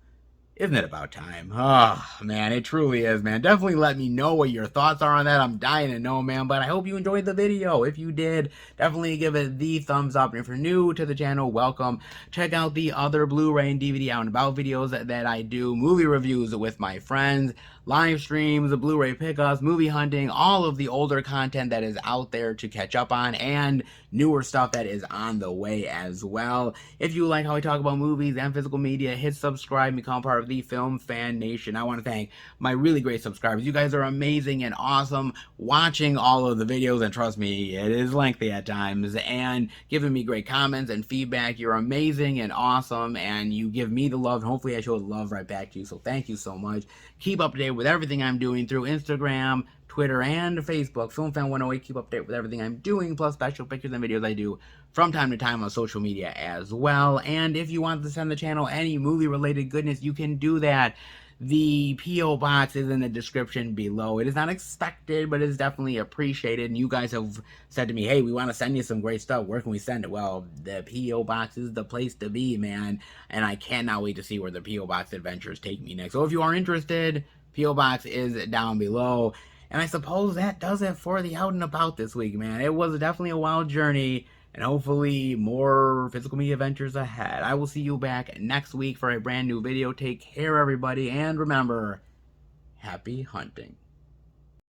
Isn't it about time? Oh, man, it truly is, man. Definitely let me know what your thoughts are on that. I'm dying to know, man, but I hope you enjoyed the video. If you did, definitely give it the thumbs up. And if you're new to the channel, welcome. Check out the other Blu-ray and DVD out and about videos that I do, movie reviews with my friends, live streams, Blu-ray pickups, movie hunting, all of the older content that is out there to catch up on, and newer stuff that is on the way as well. If you like how I talk about movies and physical media, hit subscribe and become part of the Film Fan Nation. I want to thank my really great subscribers. You guys are amazing and awesome watching all of the videos, and trust me, it is lengthy at times, and giving me great comments and feedback. You're amazing and awesome, and you give me the love, and hopefully I show the love right back to you, so thank you so much. Keep up to date with everything I'm doing through Instagram, Twitter, and Facebook. FilmFan108, keep up to date with everything I'm doing, plus special pictures and videos I do from time to time on social media as well. And if you want to send the channel any movie-related goodness, you can do that. The P.O. box is in the description below. It is not expected, but it is definitely appreciated. And you guys have said to me, hey, we want to send you some great stuff. Where can we send it? Well, the P.O. box is the place to be, man. And I cannot wait to see where the P.O. box adventures take me next. So if you are interested, P.O. box is down below. And I suppose that does it for the out and about this week, man. It was definitely a wild journey, and hopefully more physical media adventures ahead. I will see you back next week for a brand new video. Take care, everybody, and remember, happy hunting.